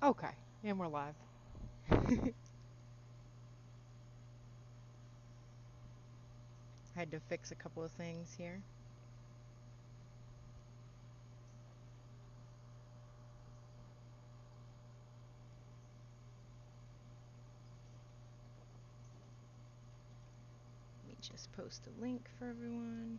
Okay, and we're live. Had to fix a couple of things here. Let me just post a link for everyone.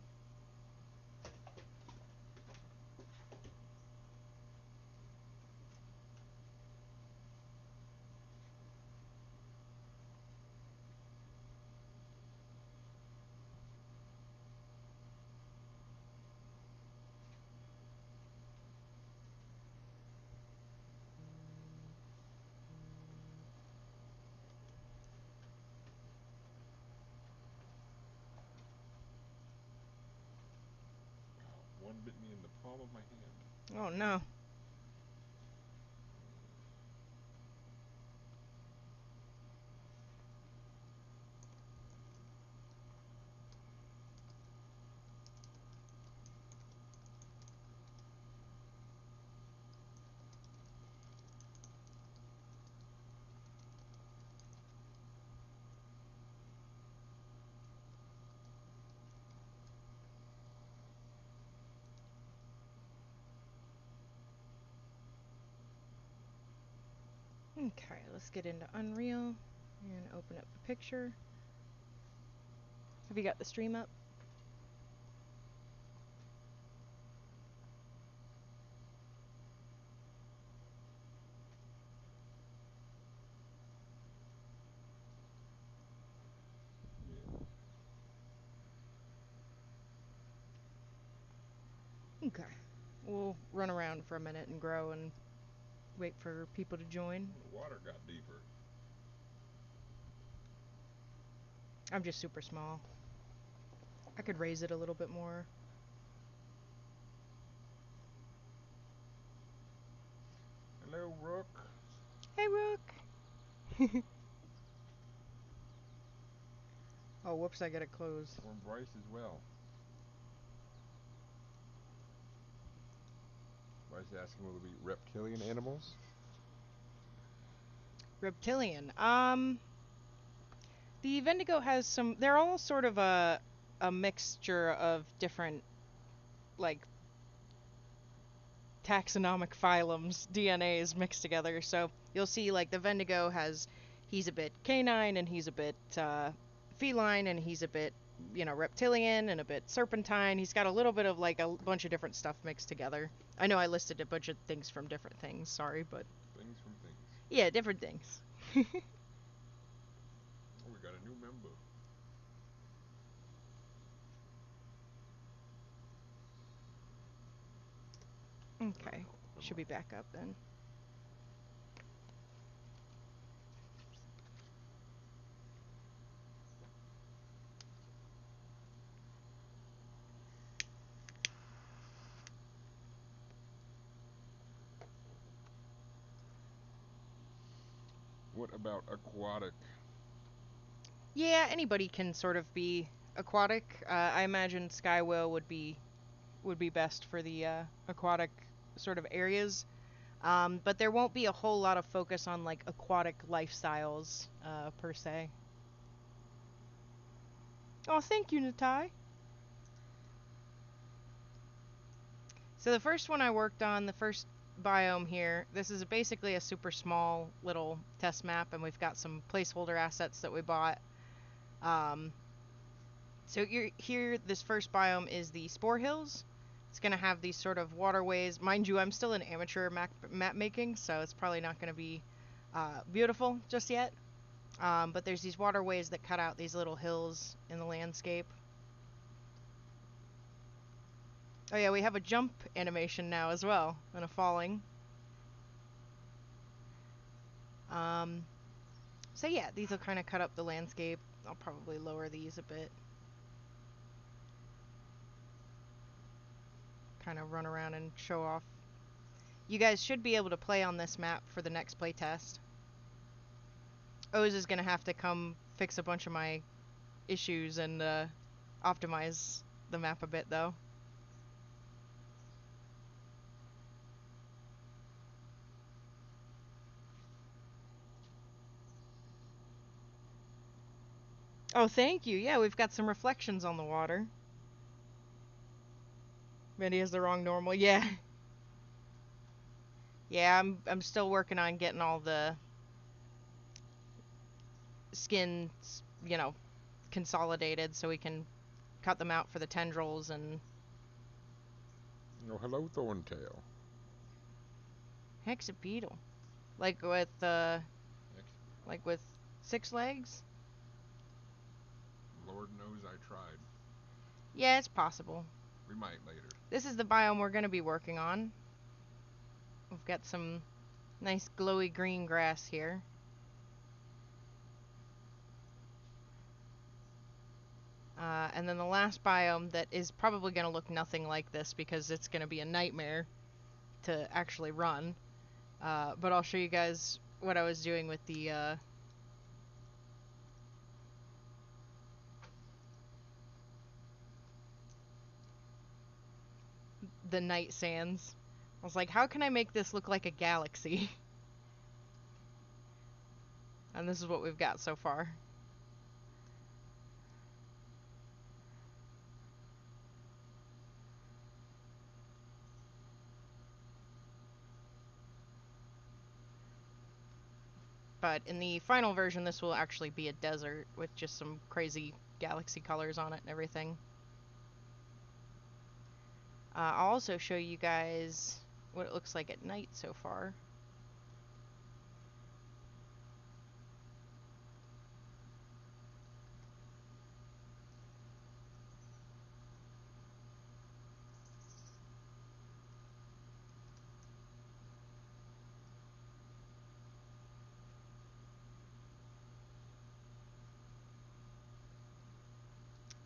One bit me in the palm of my hand. Oh no. Okay, let's get into Unreal and open up the picture. Have you got the stream up? Yeah. Okay. We'll run around for a minute and grow and wait for people to join. Oh, the water got deeper. I'm just super small. I could raise it a little bit more. Hello, Rook. Hey, Rook! Oh, whoops, I gotta close. Or Bryce as well. Bryce asking will there be reptilian animals? Reptilian. The Vendigo has some. They're all sort of a mixture of different, like, taxonomic phylums, DNAs mixed together. So you'll see, like, the Vendigo has. He's a bit canine, and he's a bit feline, and he's a bit, reptilian, and a bit serpentine. He's got a little bit of, like, a bunch of different stuff mixed together. I know I listed a bunch of things from different things, sorry, but. Things from things. Yeah, different things. Oh, we got a new member. Okay. Oh, never Should be mind. back up then. What about aquatic? Yeah, anybody can sort of be aquatic. I imagine sky whale would be best for the aquatic sort of areas. But there won't be a whole lot of focus on like aquatic lifestyles per se. Oh, thank you, Natai. So the first one I worked on, the first biome here, this is basically a super small little test map, and we've got some placeholder assets that we bought. Um, So you're here, this first biome is the Spore Hills. It's going to have these sort of waterways. Mind you, I'm still an amateur map making, so it's probably not going to be beautiful just yet. But there's these waterways that cut out these little hills in the landscape. Oh yeah, we have a jump animation now as well, and a falling. Um, so yeah, these will kind of cut up the landscape. I'll probably lower these a bit. Kind of run around and show off. You guys should be able to play on this map for the next playtest. Oz is gonna have to come fix a bunch of my issues and optimize the map a bit, though. Oh, thank you. Yeah, we've got some reflections on the water. Bendy has the wrong normal. Yeah. Yeah, I'm still working on getting all the skins, consolidated so we can cut them out for the tendrils and Oh, hello, Thorntail. hexapedal. Like with 6 legs? Lord knows I tried. Yeah, it's possible. We might later. This is the biome we're going to be working on. We've got some nice glowy green grass here. And then the last biome that is probably going to look nothing like this because it's going to be a nightmare to actually run. But I'll show you guys what I was doing with the night sands. I was like, how can I make this look like a galaxy? And this is what we've got so far. But in the final version, this will actually be a desert with just some crazy galaxy colors on it and everything. I'll also show you guys what it looks like at night so far.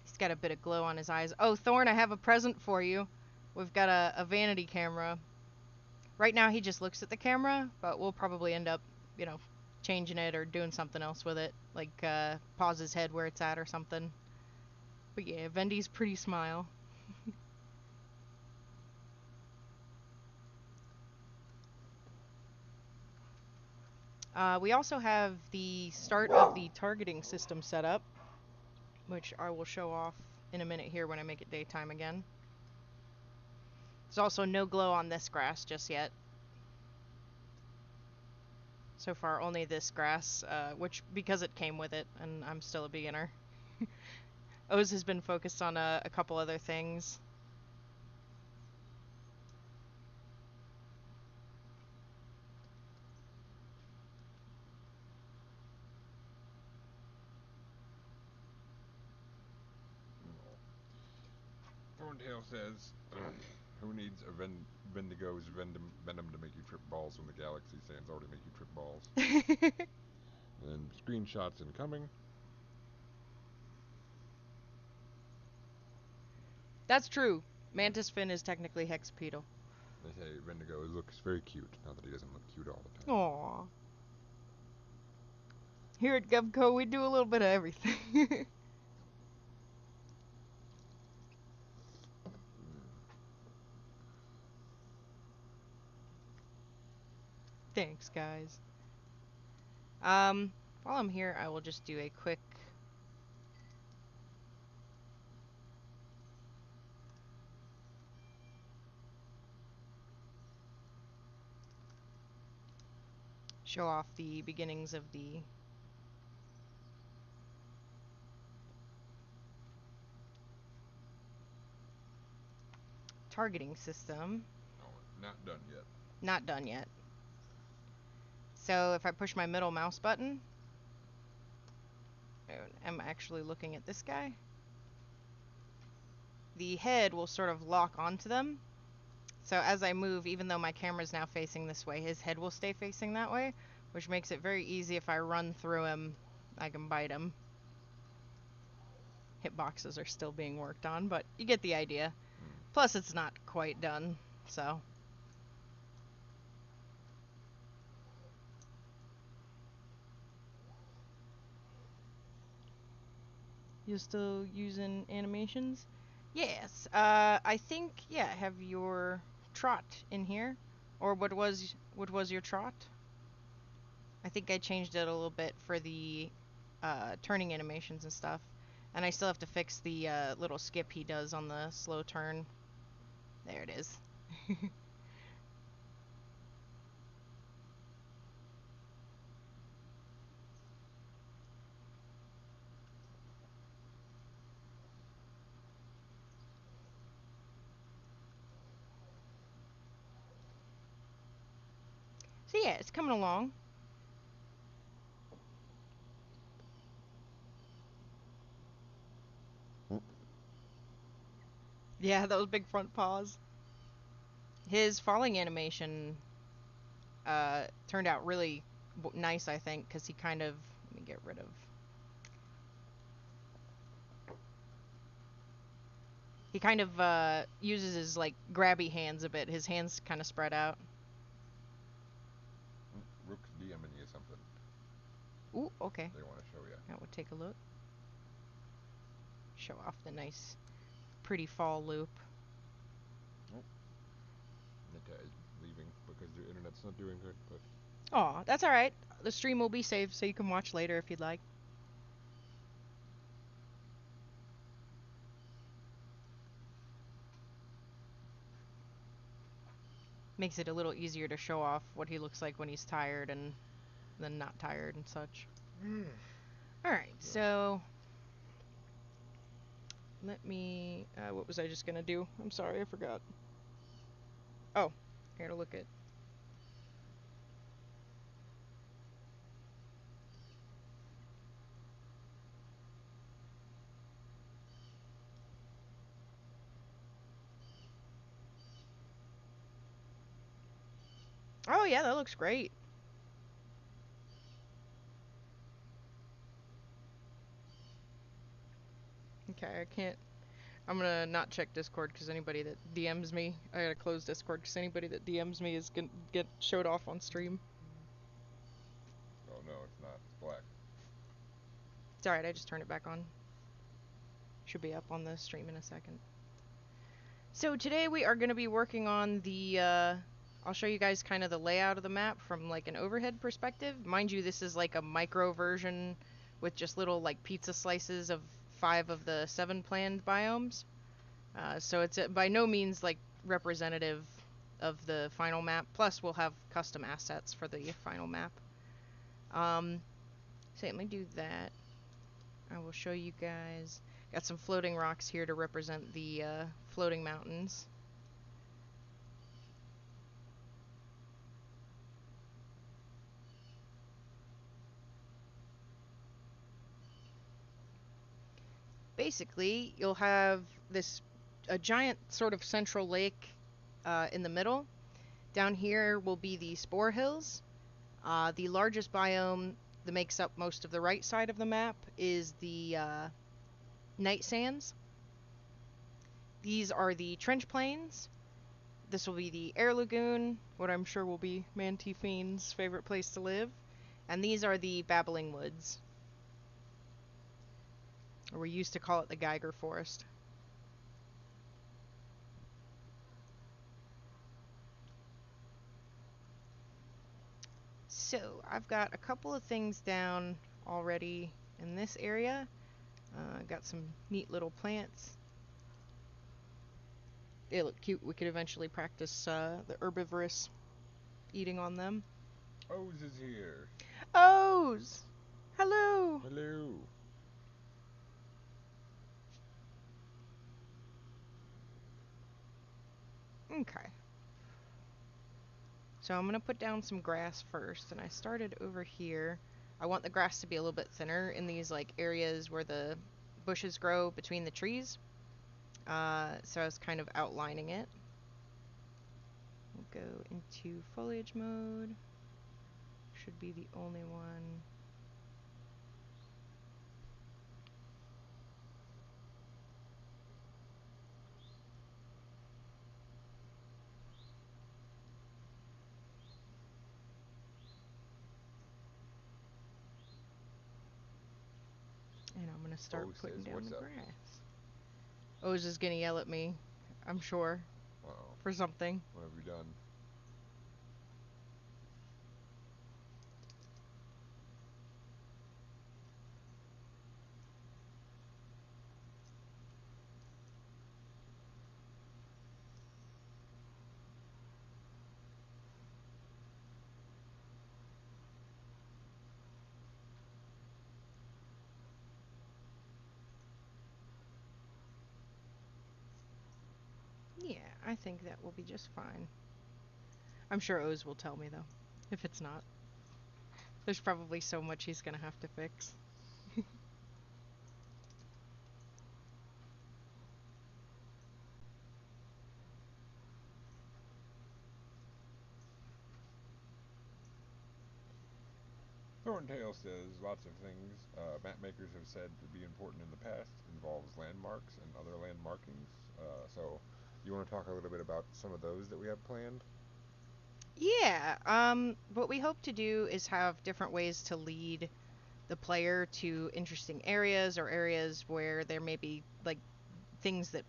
He's got a bit of glow on his eyes. Oh, Thorn, I have a present for you. We've got a vanity camera. Right now he just looks at the camera, but we'll probably end up, you know, changing it or doing something else with it. Like, pause his head where it's at or something. But yeah, Vendy's pretty smile. We also have the start of the targeting system set up, which I will show off in a minute here when I make it daytime again. There's also no glow on this grass just yet. So far, only this grass, which, because it came with it, and I'm still a beginner. Oz has been focused on a couple other things. Thorntail says, who needs a Vendigo's venom to make you trip balls when the galaxy sands already make you trip balls? And screenshots incoming. That's true. Mantis fin is technically hexapedal. They say Vendigo looks very cute now that he doesn't look cute all the time. Aww. Here at GovCo, we do a little bit of everything. Thanks, guys. While I'm here, I will just do a quick show off the beginnings of the targeting system. Oh, not done yet. Not done yet. So if I push my middle mouse button, I'm actually looking at this guy. The head will sort of lock onto them. So as I move, even though my camera's now facing this way, his head will stay facing that way, which makes it very easy if I run through him, I can bite him. Hitboxes are still being worked on, but you get the idea. Plus, it's not quite done, so. You're still using animations? Yes. I think, yeah, have your trot in here. Or what was your trot? I think I changed it a little bit for the turning animations and stuff. And I still have to fix the little skip he does on the slow turn. There it is. So yeah, it's coming along. Yeah, those big front paws. His falling animation turned out really nice, I think, because he kind of... Let me get rid of... He kind of uses his, like, grabby hands a bit. His hands kind of spread out. Rook's DMing you something. Ooh, okay. They want to show you. That would take a look. Show off the nice, pretty fall loop. Oh. Nita is leaving because their internet's not doing good, but... Aw, that's alright. The stream will be saved so you can watch later if you'd like. Makes it a little easier to show off what he looks like when he's tired and then not tired and such. Alright, so... Let me... what was I just gonna do? I'm sorry, I forgot. Oh, here to look at... Oh yeah, that looks great. Okay, I can't... I'm gonna not check Discord because anybody that DMs me... I gotta close Discord because anybody that DMs me is gonna get showed off on stream. Oh no, it's not. It's black. It's alright, I just turned it back on. Should be up on the stream in a second. So today we are going to be working on the, I'll show you guys kind of the layout of the map from like an overhead perspective. Mind you, this is like a micro version with just little like pizza slices of 5 of the 7 planned biomes. So it's by no means like representative of the final map. Plus we'll have custom assets for the final map. So let me do that. I will show you guys. Got some floating rocks here to represent the floating mountains. Basically, you'll have a giant sort of central lake in the middle. Down here will be the Spore Hills. The largest biome that makes up most of the right side of the map is the Night Sands. These are the Trench Plains. This will be the Air Lagoon, what I'm sure will be Manti Fiend's favorite place to live. And these are the Babbling Woods. Or we used to call it the Geiger Forest. So, I've got a couple of things down already in this area. Got some neat little plants. They look cute. We could eventually practice the herbivorous eating on them. O's is here. O's! Hello! Hello. Okay. So I'm going to put down some grass first, and I started over here. I want the grass to be a little bit thinner in these like areas where the bushes grow between the trees. So I was kind of outlining it. We'll go into foliage mode. Should be the only one. And I'm going to start putting down the grass. O's is going to yell at me, I'm sure, for something. What have you done? Yeah, I think that will be just fine. I'm sure Oz will tell me though, if it's not. There's probably so much he's gonna have to fix. Thorntail says lots of things map makers have said to be important in the past involves landmarks and other land markings. So, you want to talk a little bit about some of those that we have planned? Yeah, what we hope to do is have different ways to lead the player to interesting areas or areas where there may be like things that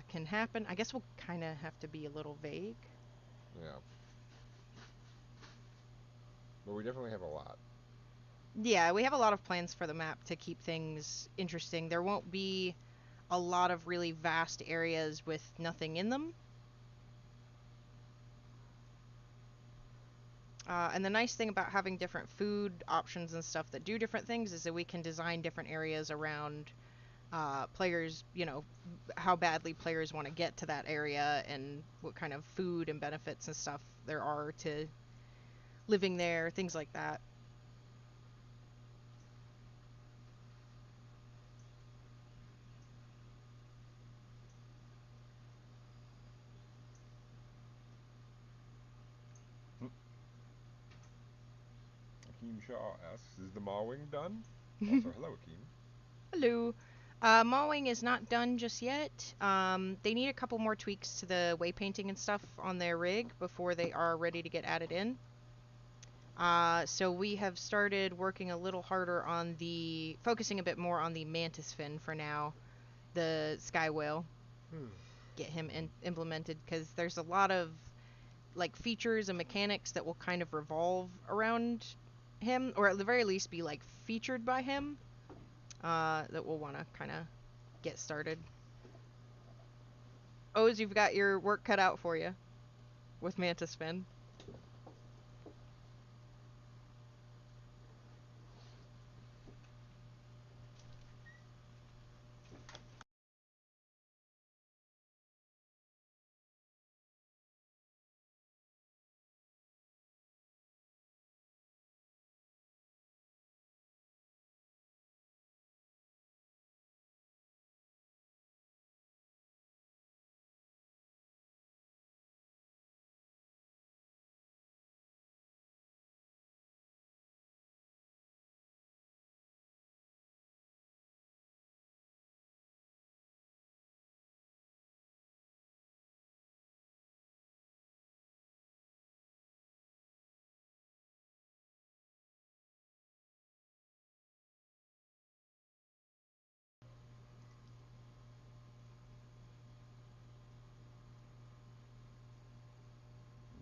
can happen. I guess we'll kind of have to be a little vague. Yeah, but we definitely have a lot. Yeah, we have a lot of plans for the map to keep things interesting. There won't be a lot of really vast areas with nothing in them. And the nice thing about having different food options and stuff that do different things is that we can design different areas around players, how badly players want to get to that area and what kind of food and benefits and stuff there are to living there, things like that. Akeem Shaw asks, is the mowing done? Also, hello, Akeem. Hello. Mowing is not done just yet. They need a couple more tweaks to the waypainting and stuff on their rig before they are ready to get added in. So we have started working a little harder on focusing a bit more on the mantis fin for now, the sky whale. Get him implemented because there's a lot of like features and mechanics that will kind of revolve around him, or at the very least be like featured by him. That we'll want to kind of get started. Oz, you've got your work cut out for you with mantis fin.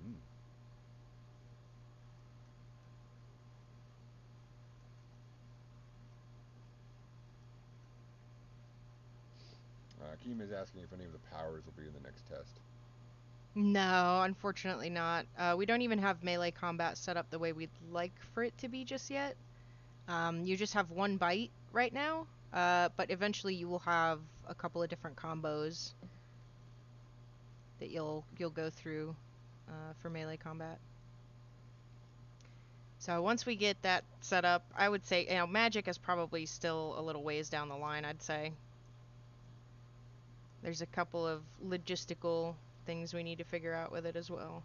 Mm. Akeem is asking if any of the powers will be in the next test. No, unfortunately not. We don't even have melee combat set up the way we'd like for it to be just yet. You just have one bite right now, but eventually you will have a couple of different combos that you'll go through for melee combat. So once we get that set up, I would say magic is probably still a little ways down the line. I'd say there's a couple of logistical things we need to figure out with it as well.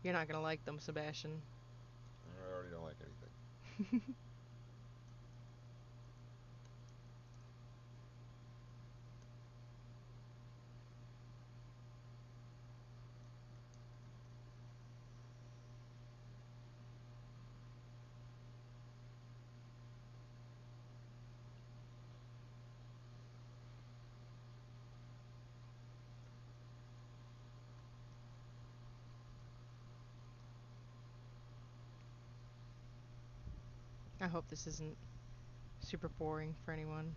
You're not gonna like them, Sebastian. I already don't like anything. I hope this isn't super boring for anyone.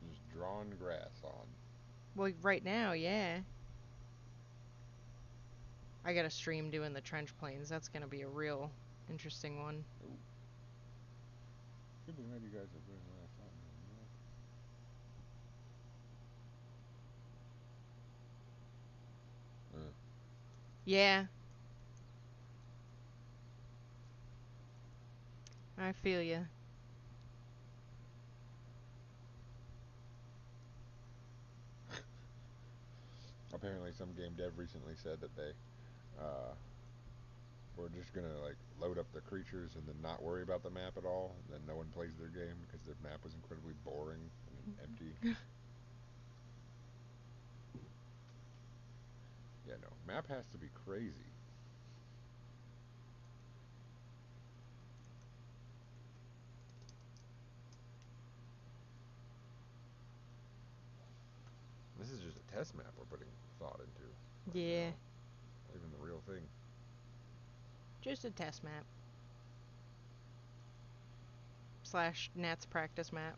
Just drawn grass on. Well, right now, yeah. I got a stream doing the trench plains. That's gonna be a real interesting one. Ooh. glad you guys are putting a lot of thought into the map. Yeah, I feel you. Apparently, some game dev recently said that they uh, were just gonna like load up the creatures and then not worry about the map at all. And then no one plays their game because their map was incredibly boring and empty. Yeah, no, map has to be crazy. This is just a test map we're putting thought into right Yeah, now. Not even the real thing. just a test map slash Nat's practice map.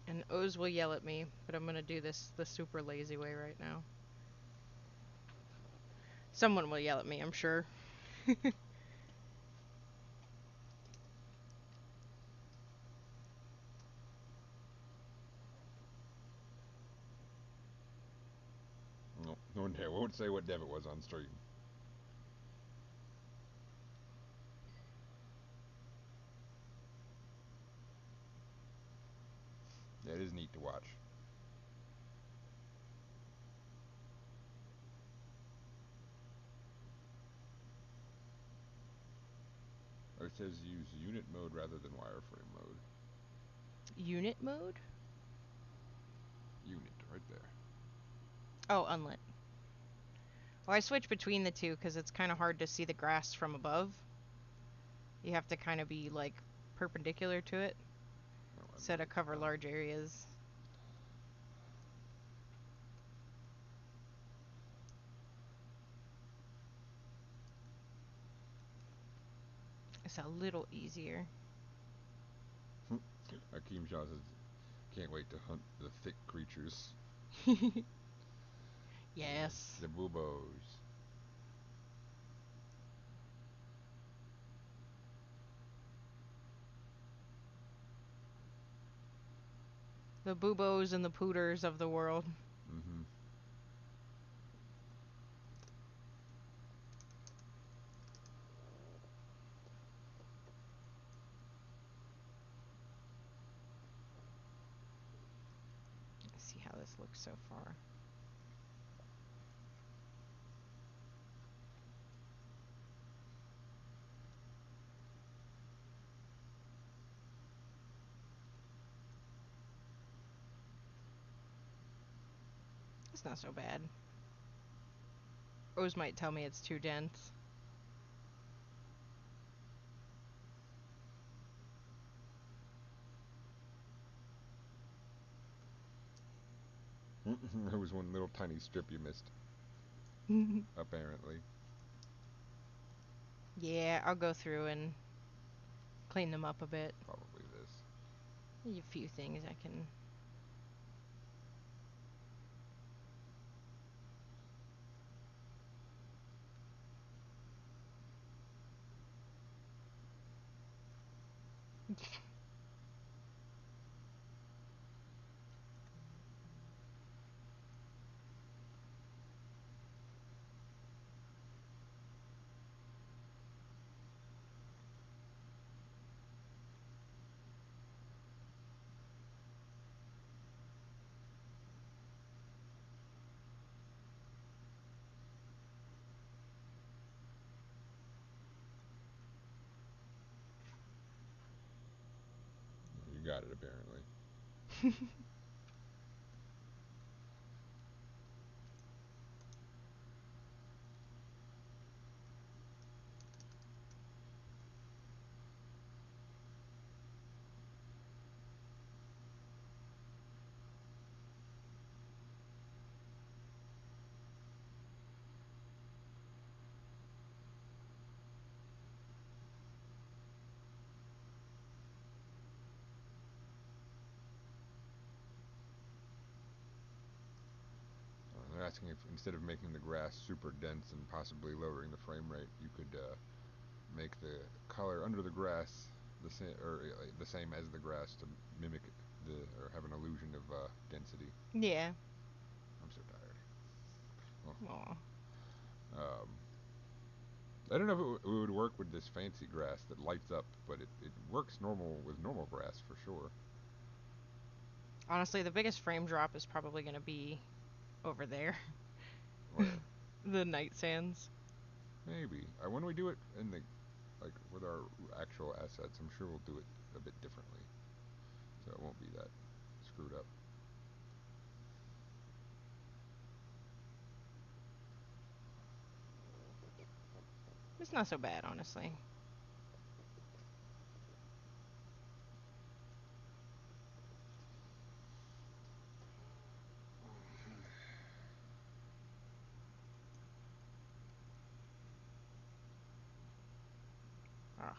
And Oz will yell at me, but I'm gonna do this the super lazy way right now. Someone will yell at me, I'm sure. No, no one won't say what dev it was on stream. Yeah, it is neat to watch. Oh, it says use unit mode rather than wireframe mode. Unit mode? Unit, right there. Oh, unlit. Well, I switch between the two because it's kind of hard to see the grass from above. You have to kind of be like perpendicular to it, Oh, so to unlit. cover large areas. It's a little easier. Akeem Shaw says, can't wait to hunt the thick creatures. Yes. The boobos. The boobos and the pooters of the world. Mm-hmm. Let's see how this looks so far. It's not so bad. Oz might tell me it's too dense. There was one little tiny strip you missed, apparently. Yeah, I'll go through and clean them up a bit. Probably this. A few things I can. You got it, apparently. asking if instead of making the grass super dense and possibly lowering the frame rate, you could make the color under the grass the same as the grass to mimic the or have an illusion of density. Yeah. I'm so tired. Well, Aw. um, I don't know if it would work with this fancy grass that lights up, but it works normal with normal grass for sure. Honestly, the biggest frame drop is probably going to be over there. Where The night sands. maybe when we do it in the like with our actual assets, I'm sure we'll do it a bit differently, so it won't be that screwed up. It's not so bad, honestly. Ugh.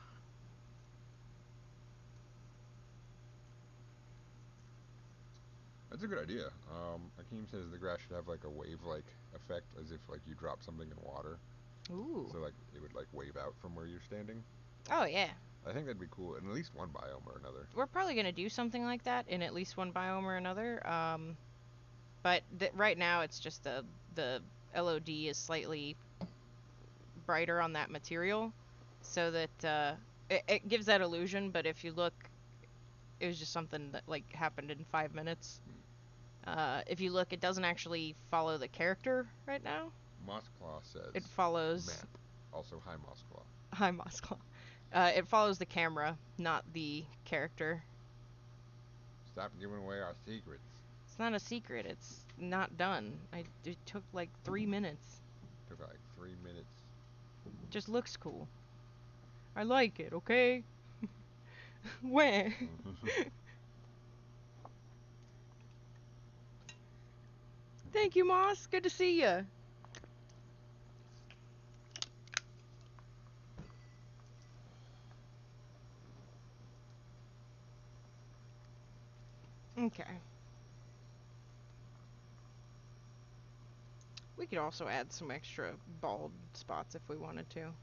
That's a good idea. Akeem says the grass should have like a wave-like effect, as if like you drop something in water, Ooh. so like it would like wave out from where you're standing. Oh, yeah. I think that'd be cool in at least one biome or another. We're probably going to do something like that in at least one biome or another. But right now it's just the LOD is slightly brighter on that material, so that it gives that illusion. But if you look, it was just something that like happened in 5 minutes. If you look, it doesn't actually follow the character right now. Mossclaw It says follows map. Also, hi Mossclaw. Hi Moscow. It follows the camera, not the character. Stop giving away our secrets. It's not a secret. It's not done. It took like 3 minutes. Took like 3 minutes. It just looks cool. I like it. Okay. Where? Thank you, Moss. Good to see you. Okay. We could also add some extra bald spots if we wanted to.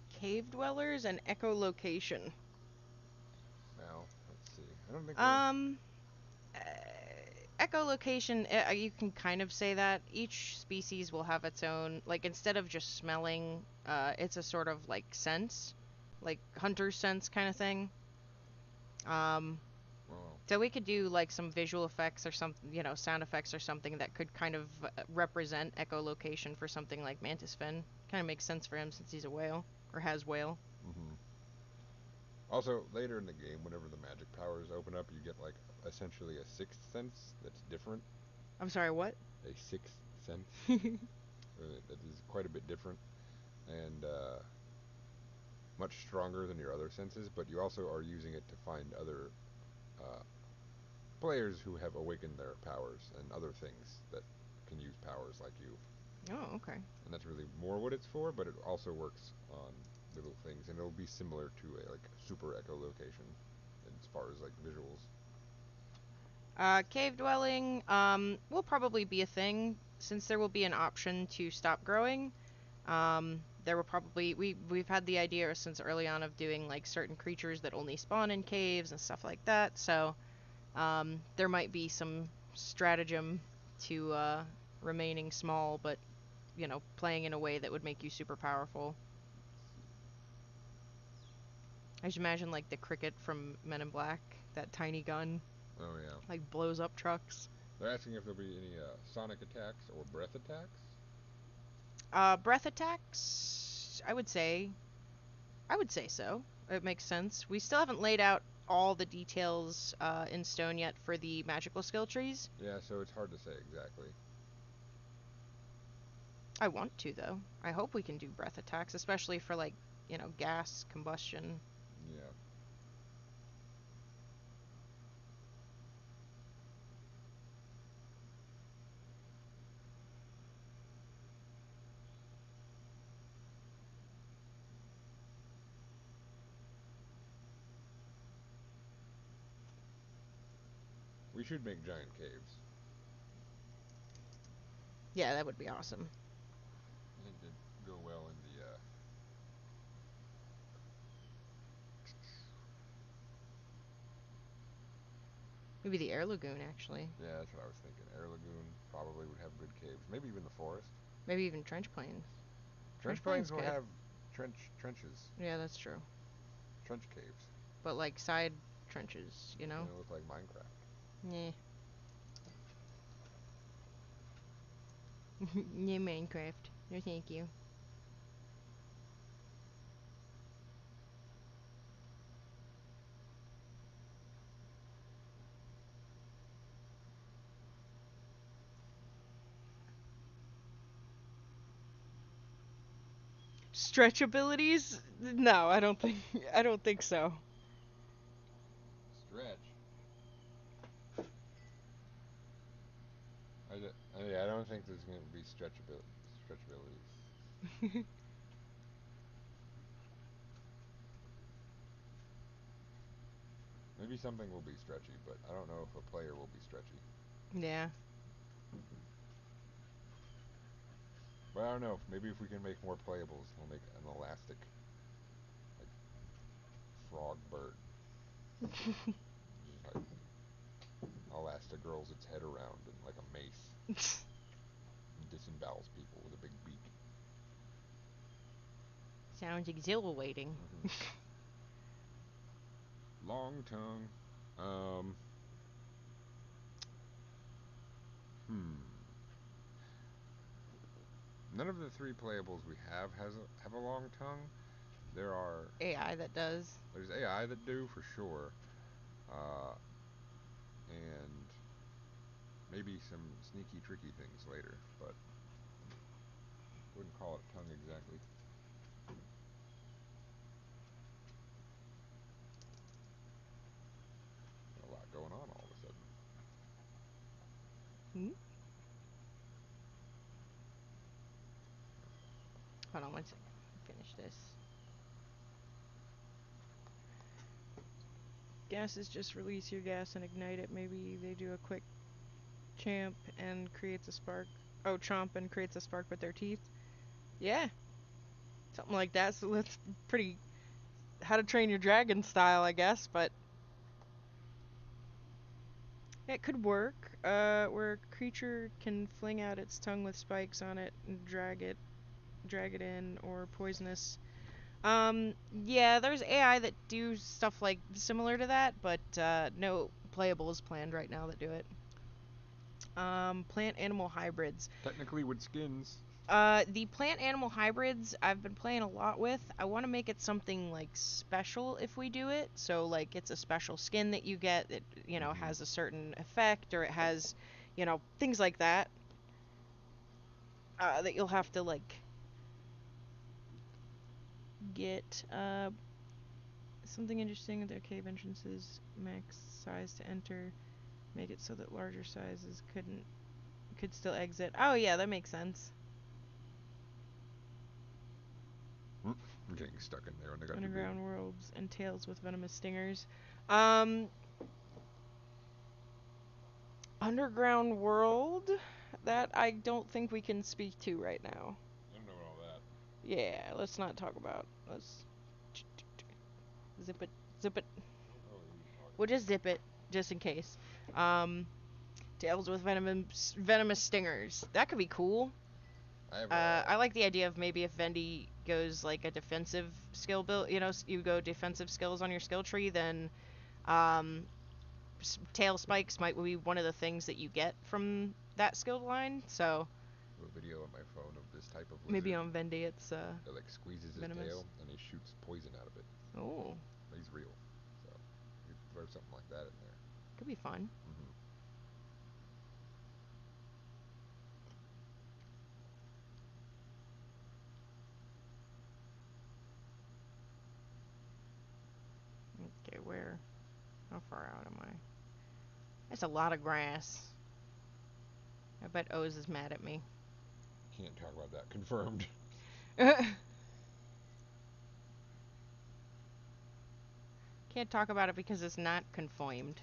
Cave dwellers and echolocation. Well, let's see. I don't think we're. Um, uh, echolocation, you can kind of say that each species will have its own, like instead of just smelling, it's a sort of like sense, like hunter's sense kind of thing. Um, Well, so we could do like some visual effects or something, sound effects or something that could kind of represent echolocation for something like Mantis Fin. Kind of makes sense for him since he's a whale or has whale. mm-hmm. Also, later in the game, whenever the magic powers open up, you get like essentially a sixth sense that's different. I'm sorry, what? A sixth sense that is quite a bit different and much stronger than your other senses. But you also are using it to find other uh, players who have awakened their powers and other things that can use powers like you. Oh, okay. And that's really more what it's for. But it also works on little things, and it'll be similar to a like super echolocation in as far as like visuals? Cave dwelling will probably be a thing since there will be an option to stop growing. There will probably we've had the idea since early on of doing like certain creatures that only spawn in caves and stuff like that. So there might be some stratagem to remaining small, but playing in a way that would make you super powerful. I just imagine like the cricket from Men in Black, that tiny gun, Oh yeah. like blows up trucks. They're asking if there'll be any sonic attacks or breath attacks. Breath attacks, I would say so. It makes sense. We still haven't laid out all the details in stone yet for the magical skill trees. Yeah, so it's hard to say exactly. I want to though. I hope we can do breath attacks, especially for like, gas combustion. Yeah. We should make giant caves. Yeah, that would be awesome. I think they'd go well in the Maybe the air lagoon actually. yeah, that's what I was thinking. Air Lagoon probably would have good caves. Maybe even the forest. Maybe even trench plains. Trench Trench plains plains will could. have trenches, Yeah, that's true. trench caves. But like side trenches, you It's know? gonna look like Minecraft. Yeah. Yeah, Minecraft. No, thank you. Stretch abilities? No, I don't think. I don't think so. Stretch. I don't think there's gonna be stretchabilities. Maybe something will be stretchy, but I don't know if a player will be stretchy. Yeah. But I don't know. Maybe if we can make more playables, we'll make an elastic, like frog bird. Just like elastic girls its head around and like a mace and disembowels people with a big beak. Sounds exhilarating. Hmm. Long tongue. Um. Hmm. None of the three playables we have a long tongue. There are AI that does. there's AI that do for sure, uh, and maybe some sneaky tricky things later, but wouldn't call it tongue exactly. A lot going on all of a sudden. Hmm? Hold on one second. Finish this. Gases just release your gas and ignite it. Maybe they do a quick champ and creates a spark. Oh, chomp and creates a spark with their teeth. Yeah, something like that. So that's pretty How to Train Your Dragon style, I guess. But it could work. Where a creature can fling out its tongue with spikes on it and drag it in, or poisonous. Yeah, there's AI that do stuff like similar to that, but no playables planned right now that do it. Plant animal hybrids. Technically with skins. The plant animal hybrids I've been playing a lot with. I want to make it something like special if we do it. So like it's a special skin that you get that Mm-hmm. has a certain effect, or it has things like that. That you'll have to like get. Something interesting with their cave entrances. Max size to enter. Make it so that larger sizes could still exit. Oh yeah, that makes sense. I'm getting stuck in there when they got too big. Underground worlds and tails with venomous stingers. Um, Underground world, that I don't think we can speak to right now. I don't know all that. Yeah, let's not talk about. Let's zip it, zip it. We'll just zip it, just in case. Um, tails with venomous stingers. That could be cool. I have I like the idea of maybe if Vendi goes like a defensive skill build, you go defensive skills on your skill tree, then um, tail spikes might be one of the things that you get from that skill line. So a video on my phone of this type of lizard. maybe on Vendi it's that like squeezes his venomous. tail and he shoots poison out of it. Oh, He's real, so you throw something like that in there. could be fun. Mm-hmm. Okay, where? How far out am I? That's a lot of grass. I bet Oz is mad at me. Can't talk about that. Confirmed. Can't talk about it because it's not confirmed.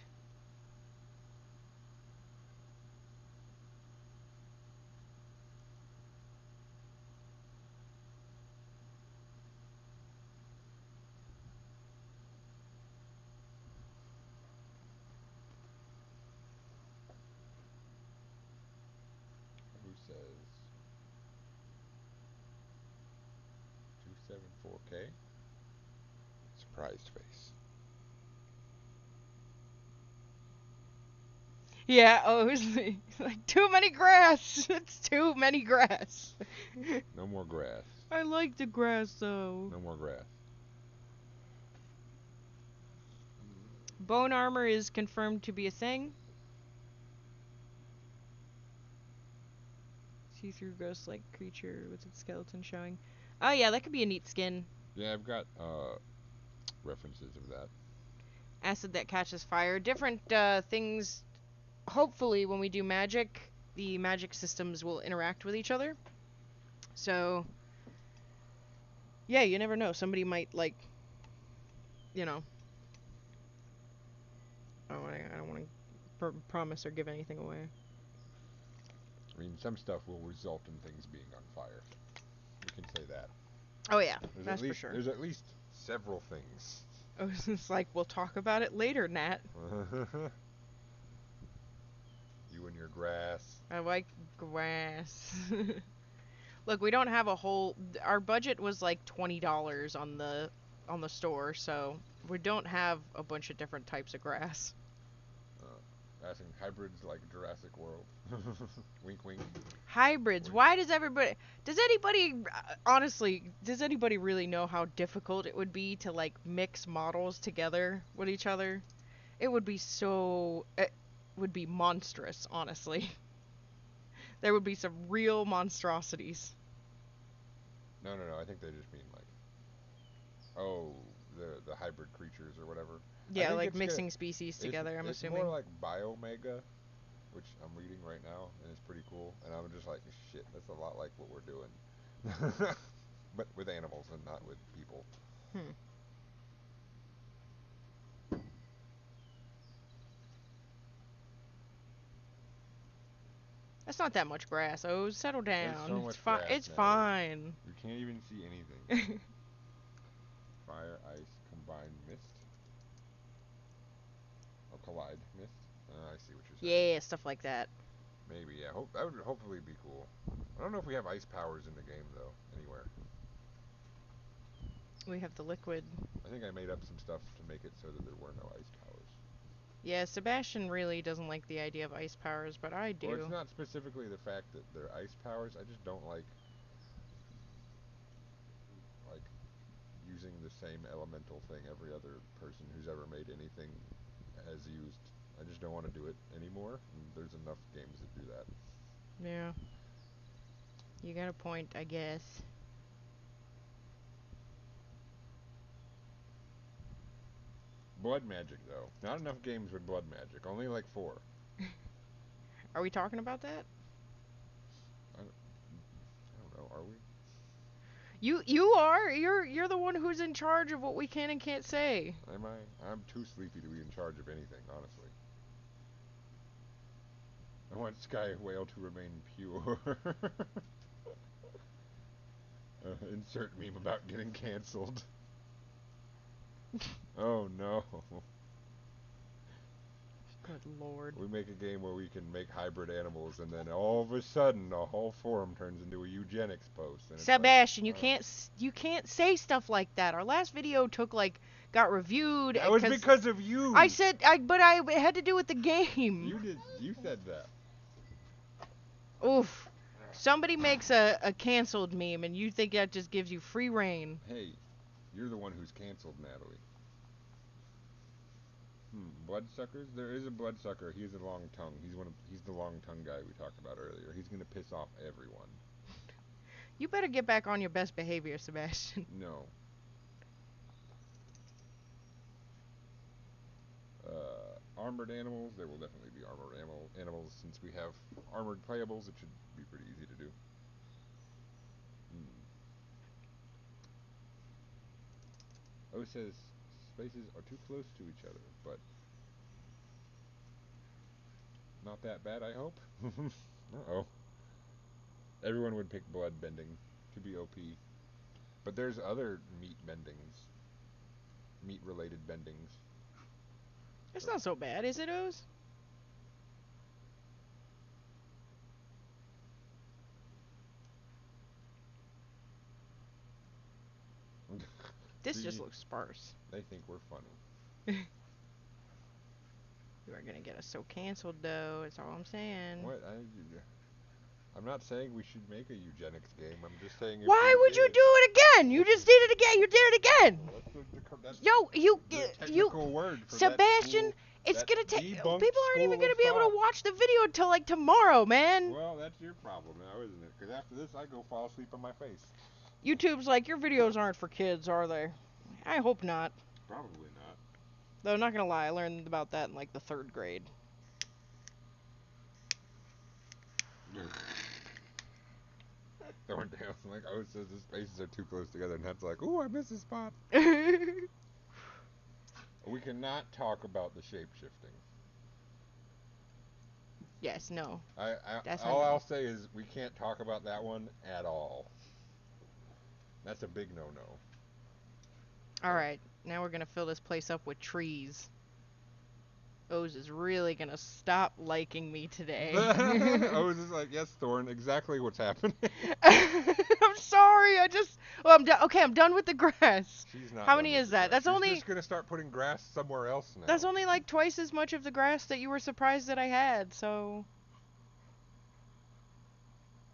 Who says 274K? Surprised face. Yeah, Oz. Like, too many grass. It's too many grass. No more grass. I like the grass though. No more grass. Bone armor is confirmed to be a thing. See-through ghost-like creature with its skeleton showing. Oh yeah, that could be a neat skin. Yeah, I've got references of that. Acid that catches fire. Different things. Hopefully, when we do magic, the magic systems will interact with each other. So, yeah, you never know. Somebody might, like, you know. I don't want to promise or give anything away. I mean, some stuff will result in things being on fire. We can say that. Oh yeah, There's that's at for least sure. there's at least several things. Oh, it's like, we'll talk about it later, Nat. You and your grass. I like grass. Look, we don't have a whole. Our budget was like $20 on the store, so we don't have a bunch of different types of grass. Asking hybrids like Jurassic World. Wink, wink. Hybrids. Wink. Why does everybody? Does anybody honestly? Does anybody really know how difficult it would be to like mix models together with each other? It would be so. It would be monstrous, honestly. There would be some real monstrosities. No. I think they just mean like, oh, the hybrid creatures or whatever. I Yeah, think like it's good. mixing species together, I'm It's assuming. more like Biomega, which I'm reading right now, and it's pretty cool. And I'm just like, shit, that's a lot like what we're doing, but with animals and not with people. Hmm. That's not that much grass. Oh, settle There's down. so It's much fine. grass, It's Natalie. fine. You can't even see anything. Fire, ice, combined mist. Oh, collide mist. I see what you're saying. Yeah, stuff like that. Maybe, yeah. That would hopefully be cool. I don't know if we have ice powers in the game though, anywhere. We have the liquid. I think I made up some stuff to make it so that there were no ice powers. Yeah, Sebastian really doesn't like the idea of ice powers, but I Well, it's do. not specifically the fact that they're ice powers. I just don't like using the same elemental thing every other person who's ever made anything has used. I just don't want to do it anymore. And there's enough games that do that. Yeah. You got a point, I guess. Blood magic, though. Not enough games with blood magic. Only like 4. Are we talking about that? I don't know. Are we? You are. You're the one who's in charge of what we can and can't say. Am I? I'm too sleepy to be in charge of anything, honestly. I want Sky Whale to remain pure. Insert meme about getting cancelled. Oh no. Good lord. We make a game where we can make hybrid animals, and then all of a sudden, the whole forum turns into a eugenics post. And Sebastian, it's like, you can't say stuff like that. Our last video got reviewed. that was because of you. I said but it had to do with the game. You said that. Oof. Somebody makes a canceled meme, and you think that just gives you free reign. Hey, you're the one who's canceled, Natalie. Bloodsuckers? There is a bloodsucker. He has a long tongue. He's the long tongue guy we talked about earlier. He's gonna piss off everyone. You better get back on your best behavior, Sebastian. No. Armored animals. There will definitely be armored animals since we have armored playables. It should be pretty easy to do. Oh, says spaces are too close to each other, but not that bad, I hope. Uh-oh. Everyone would pick blood bending to be OP. But there's other meat bendings. Meat-related bendings. It's not so bad, is it, Oz? This just looks sparse. They think we're funny. You are gonna get us so canceled, though. That's all I'm saying. What? I'm not saying we should make a eugenics game. I'm just saying. Why would you do it again? You just did it again. You did it again. That's you technical word for Sebastian. It's gonna take. People aren't even gonna be able to watch the video until like tomorrow, man. Well, that's your problem now, isn't it? Because after this, I go fall asleep on my face. YouTube's like, your videos aren't for kids, are they? I hope not. Probably not. Though, not gonna lie, I learned about that in like the 3rd grade. Thorndale's like, oh, it says the spaces are too close together, and that's like, ooh, I missed a spot. We cannot talk about the shape shifting. Yes, no. All I'll say is we can't talk about that one at all. That's a big no-no. Alright, now we're gonna fill this place up with trees. Oz is really gonna stop liking me today. Oz is like, yes, Thorn, exactly what's happening. I'm sorry, well, I'm done. Okay, I'm done with the grass. She's not. How many is that? That's only. She's just gonna start putting grass somewhere else now. That's only like twice as much of the grass that you were surprised that I had, so.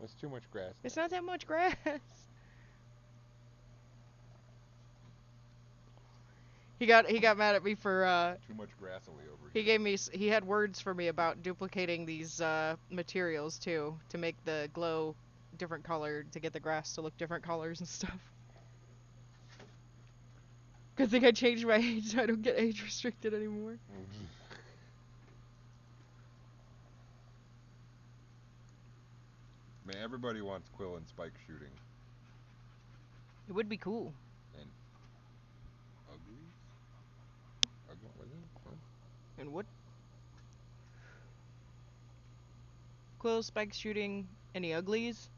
That's too much grass. It's not that much grass. He got mad at me for too much grassily over here. He had words for me about duplicating these materials too, to make the glow different color, to get the grass to look different colors and stuff. Good thing I changed my age so I don't get age restricted anymore. Man, everybody wants quill and spike shooting. It would be cool. And ugly? What was it? Huh? And what? Quill, spike shooting, any uglies?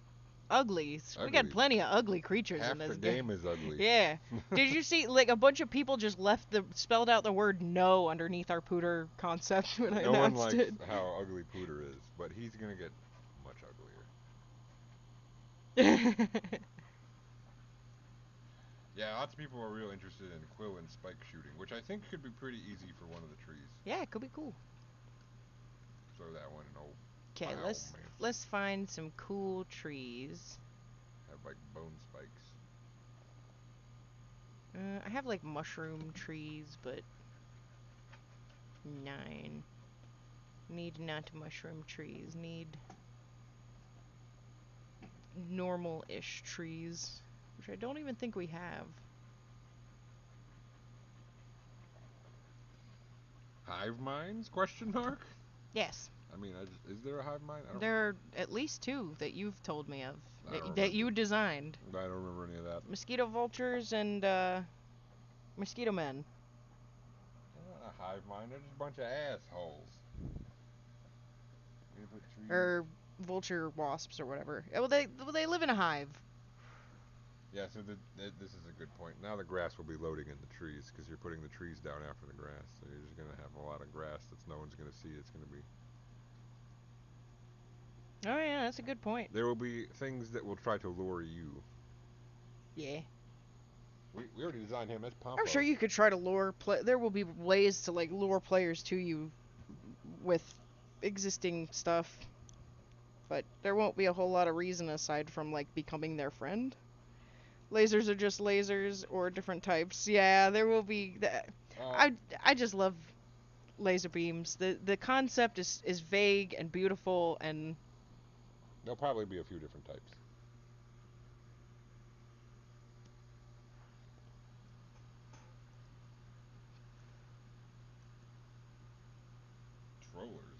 Uglies. We got plenty of ugly creatures in this game. Half the game is ugly. Yeah. Did you see, like, a bunch of people just spelled out the word no underneath our pooter concept when I announced it? No one likes how ugly pooter is, but he's gonna get much uglier. Yeah, lots of people are real interested in quill and spike shooting, which I think could be pretty easy for one of the trees. Yeah, it could be cool. Throw that one in old. Okay, let's find some cool trees. Have like bone spikes. I have like mushroom trees, but 9. Need not mushroom trees. Need normal-ish trees, which I don't even think we have. Hive minds? Question mark? Yes. I mean, is there a hive mind? I don't. There are at least 2 that you've told me of I don't that you remember. designed. I don't remember any of that. Mosquito vultures and mosquito men. They're not a hive mind. They're just a bunch of assholes. You put trees. Or vulture wasps or whatever. Well, they live in a hive. Yeah, so this is a good point. Now the grass will be loading in the trees because you're putting the trees down after the grass. So you're just going to have a lot of grass that no one's going to see. It's going to be. Oh yeah, that's a good point. There will be things that will try to lure you. Yeah. We already designed him as Pompo. I'm sure you could try to lure there will be ways to like lure players to you with existing stuff. But there won't be a whole lot of reason aside from like becoming their friend. Lasers are just lasers or different types. Yeah, there will be I just love laser beams. The concept is vague and beautiful, and there'll probably be a few different types. Trollers.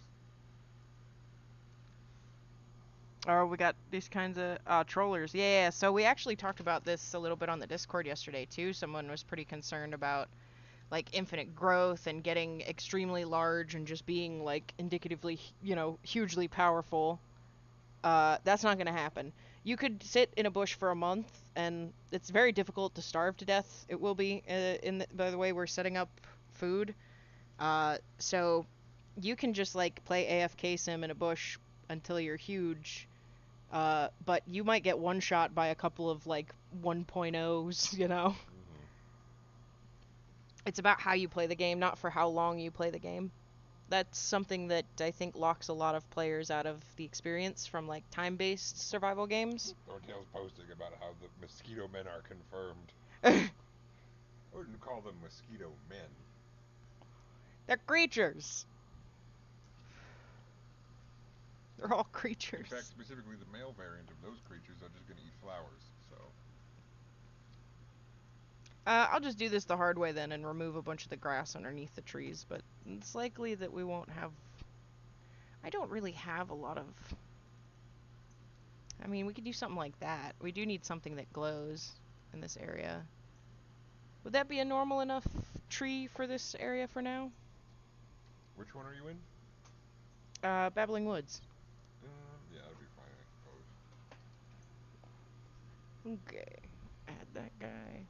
oh, we got these kinds of trollers. Yeah, so we actually talked about this a little bit on the Discord yesterday too. Someone was pretty concerned about like infinite growth and getting extremely large and just being like indicatively, hugely powerful. That's not going to happen. You could sit in a bush for a month, and it's very difficult to starve to death. It will be by the way we're setting up food. So you can just like play AFK sim in a bush until you're huge. But you might get one shot by a couple of like 1.0s, Mm-hmm. It's about how you play the game, not for how long you play the game. That's something that I think locks a lot of players out of the experience from like time-based survival games. Thorntail's posting about how the mosquito men are confirmed. I wouldn't call them mosquito men. They're creatures. They're all creatures. In fact, specifically the male variant of those creatures are just going to eat flowers. So. I'll just do this the hard way then and remove a bunch of the grass underneath the trees, but it's likely that we won't have... I don't really have a lot of... I mean, we could do something like that. We do need something that glows in this area. Would that be a normal enough tree for this area for now? Which one are you in? Babbling Woods. Yeah, that'd be fine, I suppose. Okay. Add that guy.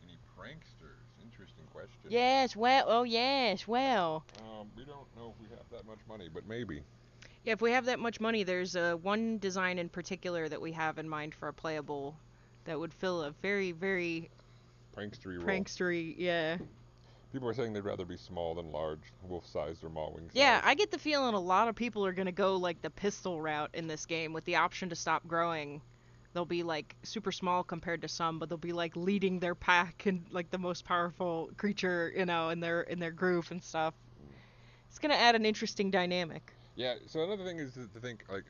Any pranksters? Interesting question. Yes, well, oh yes, well. We don't know if we have that much money, but maybe. Yeah, if we have that much money, there's one design in particular that we have in mind for a playable that would fill a very, very prankstery role. Yeah. People are saying they'd rather be small than large, wolf-sized or maulwing size. Yeah, I get the feeling a lot of people are gonna go like the pistol route in this game with the option to stop growing. They'll be like super small compared to some, but they'll be like leading their pack and like the most powerful creature, in their group and stuff. It's gonna add an interesting dynamic. Yeah, so another thing is to think, like,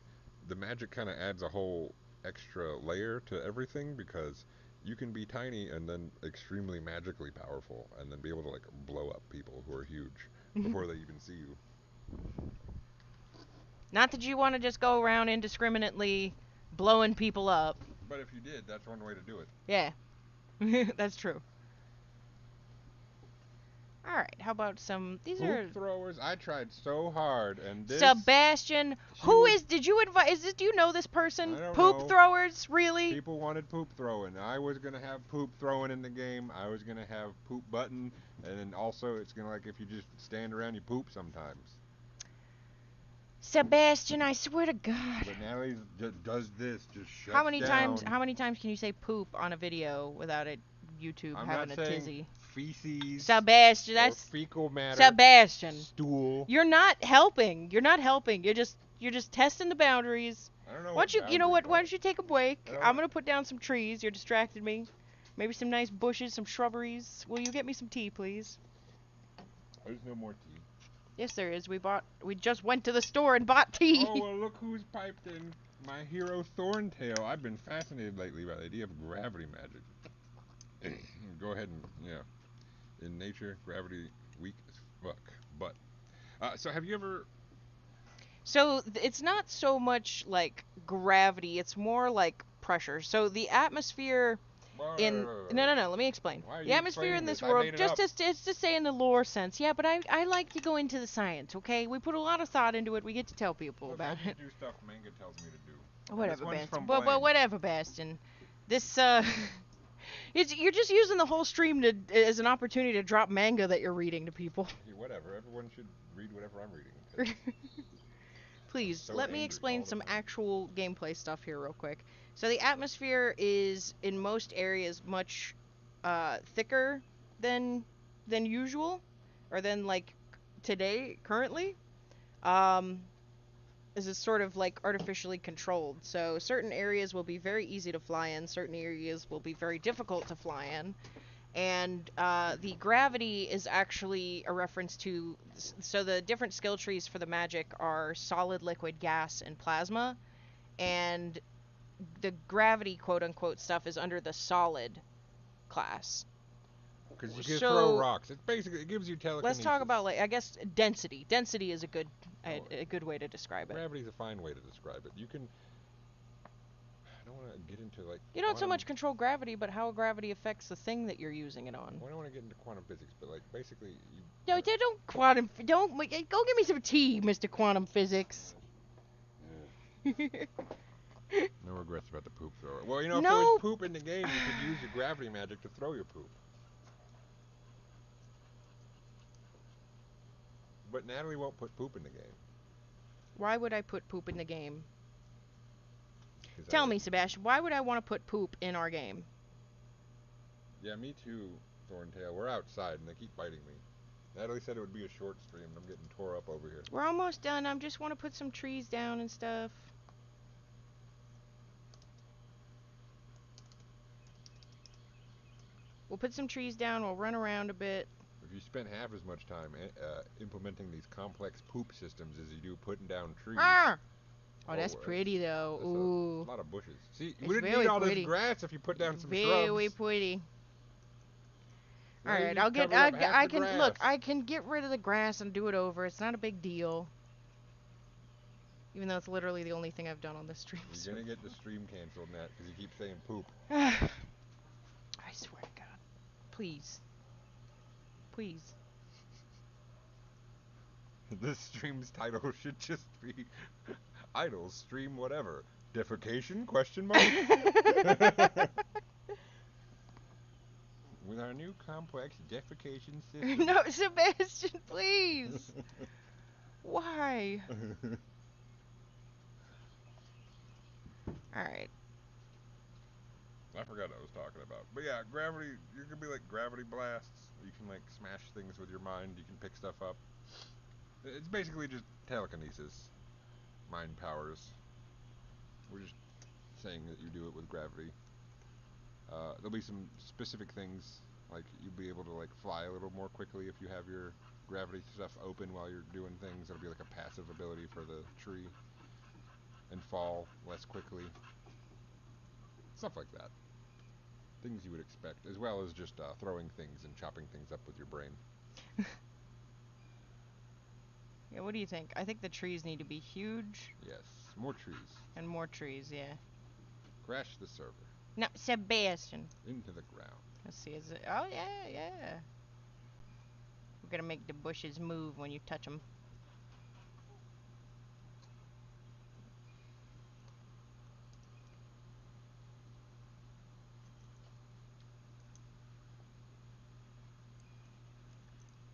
the magic kind of adds a whole extra layer to everything because you can be tiny and then extremely magically powerful and then be able to, like, blow up people who are huge before they even see you. Not that you want to just go around indiscriminately blowing people up. But if you did, that's one way to do it. Yeah. That's true. Alright, how about some... These Poop are... throwers. I tried so hard, and this... Sebastian, who is... Did you invite... Is this... Do you know this person? I don't Poop know. throwers? Really? People wanted poop throwing. I was going to have poop throwing in the game. I was going to have poop button. And then also, it's going to, like, if you just stand around, you poop sometimes. Sebastian, I swear to God. But Natalie does this. Just shuts How many down. times can you say poop on a video without it YouTube I'm having not a saying tizzy? Feces. Sebastian, that's... Or fecal matter. Sebastian. Stool. You're not helping. You're not helping. You're just testing the boundaries. I don't know. Why don't you know what? Why don't you take a break? I'm gonna put down some trees. You're distracted me. Maybe some nice bushes, some shrubberies. Will you get me some tea, please? There's no more tea. Yes, there is. We just went to the store and bought tea. Oh, well, look who's piped in. My hero Thorntail. I've been fascinated lately by the idea of gravity magic. Go ahead and, yeah. in nature, gravity weak as fuck. But so have you ever? So it's not so much like gravity, it's more like pressure. So the atmosphere in no, let me explain. Why are The you atmosphere in explaining this this? I world, made it just up. to say in the lore sense, yeah, but I like to go into the science, okay? We put a lot of thought into it. We get to tell people Look, I about just it. do stuff manga tells me to do. And this Whatever, one's Bastion. from But Blaine. whatever, Bastion. This you're just using the whole stream to as an opportunity to drop manga that you're reading to people. Hey, whatever. Everyone should read whatever I'm reading. 'Cause I'm Please, so let me angry explain all the some time. actual gameplay stuff here real quick. So the atmosphere is in most areas much thicker than usual, or than like today currently. Um, is it's sort of like artificially controlled. So certain areas will be very easy to fly in, certain areas will be very difficult to fly in. And the gravity is actually a reference to. So the different skill trees for the magic are solid, liquid, gas, and plasma. And the gravity, quote unquote, stuff is under the solid class. Because you can throw So rocks. It's basically, it gives you let's telekinesis. talk about, like, I guess density. Density is a good Oh, a good way to describe it. gravity's a fine way to describe it. You can. I don't want to get into like You don't so quantum. much control gravity, but how gravity affects the thing that you're using it on. Well, I don't want to get into quantum physics, but like basically, you. No, don't quantum. Don't go give me some tea, Mr. Quantum Physics. No regrets about the poop thrower. Well, you know, if there was No. poop in the game, you could use your gravity magic to throw your poop. But Natalie won't put poop in the game. Why would I put poop in the game? 'Cause Tell me, Sebastian, why would I want to put poop in our game? Yeah, me too, Thorntail. We're outside and they keep biting me. Natalie said it would be a short stream and I'm getting tore up over here. We're almost done. I just want to put some trees down and stuff. We'll put some trees down. We'll run around a bit. If you spent half as much time implementing these complex poop systems as you do putting down trees. Ah! Oh, that's pretty though. That's Ooh. a lot of bushes. See, you It's wouldn't very need all pretty. this grass if you put down some Very shrubs. pretty. Now All you right, just covered up half I the can grass. look. I can get rid of the grass and do it over. It's not a big deal. Even though it's literally the only thing I've done on this stream. You're gonna get the stream canceled, Nat, because you keep saying poop. I swear to God. Please. Please. This stream's title should just be Eidols stream whatever. Defecation? Question mark? With our new complex defecation system. No, Sebastian, please. Why? Alright. I forgot what I was talking about. But yeah, gravity, you can be like gravity blasts. You can like smash things with your mind. You can pick stuff up. It's basically just telekinesis. Mind powers. We're just saying that you do it with gravity. There'll be some specific things, like you'll be able to like fly a little more quickly if you have your gravity stuff open while you're doing things. It'll be like a passive ability for the tree, and fall less quickly. Stuff like that. Things you would expect, as well as just throwing things and chopping things up with your brain. Yeah, what do you think? I think the trees need to be huge. Yes, more trees. And more trees, yeah. Crash the server. No, Sebastian. Into the ground. Let's see, is it? Oh, yeah, yeah. We're gonna make the bushes move when you touch them.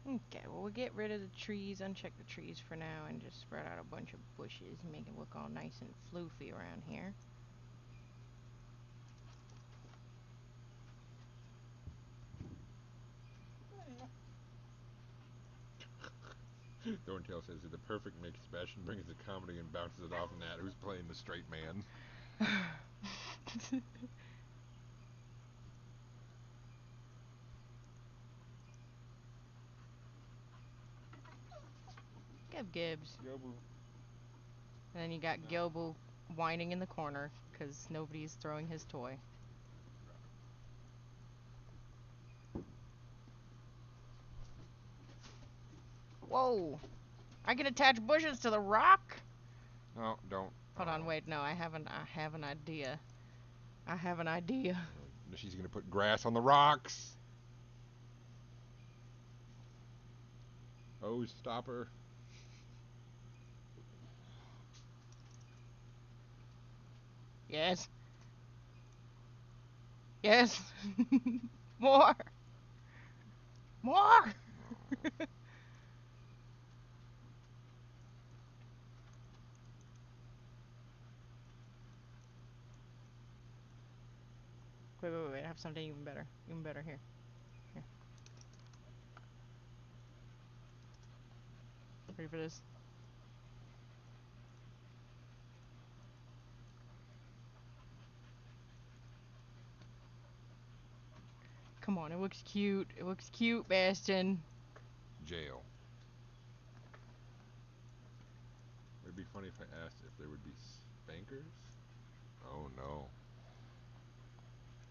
Okay, well, we'll get rid of the trees, uncheck the trees for now, and just spread out a bunch of bushes and make it look all nice and floofy around here. Thorntail says that the perfect mix. Sebastian brings the comedy and bounces it off Nat, who's playing the straight man. Gibbs. Yobu. And then you got Gilbu whining in the corner because nobody's throwing his toy. Whoa. I can attach bushes to the rock? No, don't. Hold on, wait, no, I have an idea. I have an idea. She's gonna put grass on the rocks. Oh, stop her. Yes. Yes. More. More. Wait. I have something even better. Even better here. Here. Ready for this? Come on, it looks cute. It looks cute, Bastion. Jail. It'd be funny if I asked if there would be spankers. Oh no.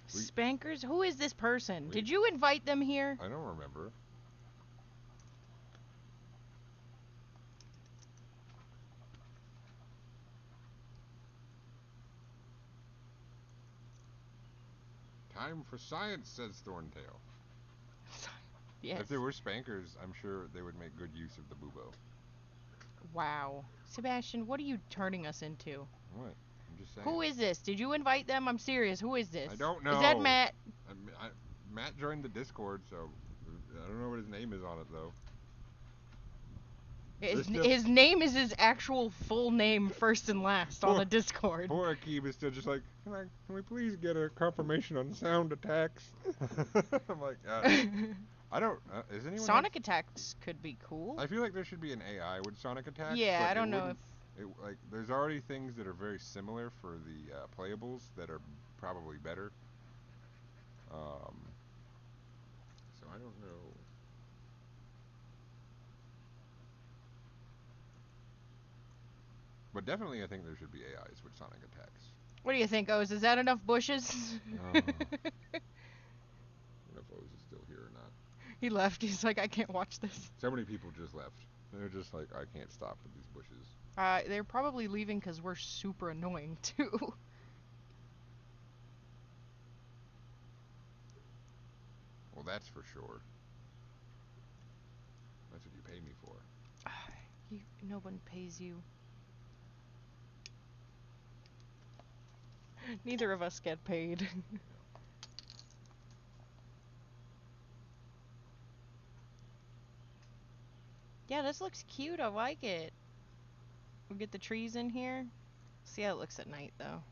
Spankers? Who is this person? Did you invite them here? I don't remember. Time for science, says Thorntail. Yes. If there were spankers, I'm sure they would make good use of the bubo. Wow. Sebastian, what are you turning us into? What? I'm just saying. Who is this? Did you invite them? I'm serious. Who is this? I don't know. Is that Matt? Matt joined the Discord, so I don't know what his name is on it, though. His name is his actual full name, first and last, on the Discord. Poor Akib is still just like, can we please get a confirmation on sound attacks? I'm like, I don't. Is anyone? Sonic attacks could be cool. I feel like there should be an AI with Sonic attacks. Yeah, I don't know if. There's already things that are very similar for the playables that are probably better. So I don't know. But definitely, I think there should be AIs with Sonic attacks. What do you think, Oz? Is that enough bushes? I don't know if Oz is still here or not. He left. He's like, I can't watch this. So many people just left. They're just like, I can't stop with these bushes. They're probably leaving because we're super annoying, too. Well, that's for sure. That's what you pay me for. No one pays you. Neither of us get paid. Yeah, this looks cute. I like it. We'll get the trees in here. See how it looks at night, though.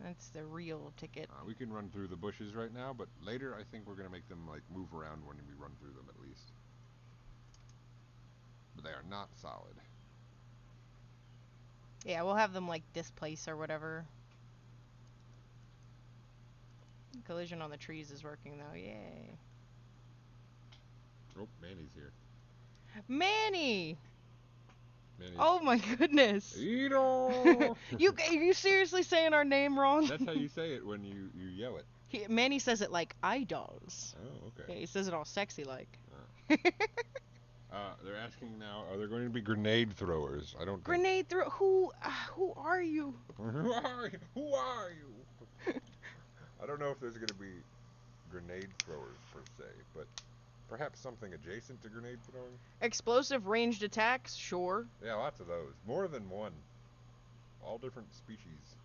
That's the real ticket. We can run through the bushes right now, but later I think we're going to make them like move around when we run through them at least. But they are not solid. Yeah, we'll have them like displace or whatever. Collision on the trees is working though. Yay. Oh, Manny's here. Manny! Manny. Oh my goodness. Eidols! Are you seriously saying our name wrong? That's how you say it when you yell it. Manny says it like Eidols. Oh, okay. Yeah, he says it all sexy like. They're asking now, are there going to be grenade throwers? I don't Grenade throw? Who are you? Who are you? Who are you? I don't know if there's going to be grenade throwers per se, but perhaps something adjacent to grenade throwing? Explosive ranged attacks? Sure. Yeah, lots of those. More than one. All different species.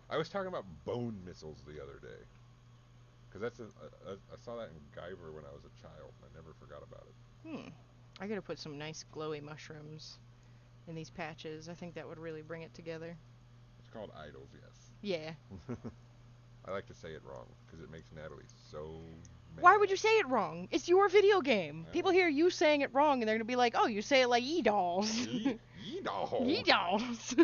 I was talking about bone missiles the other day. Because I saw that in Guyver when I was a child. I never forgot about it. I gotta put some nice glowy mushrooms in these patches. I think that would really bring it together. It's called Eidols, yes. Yeah. I like to say it wrong because it makes Natalie so mad. Why would you say it wrong? It's your video game. People hear you saying it wrong and they're gonna be like, oh, you say it like Eidols. Eidols. Eidols.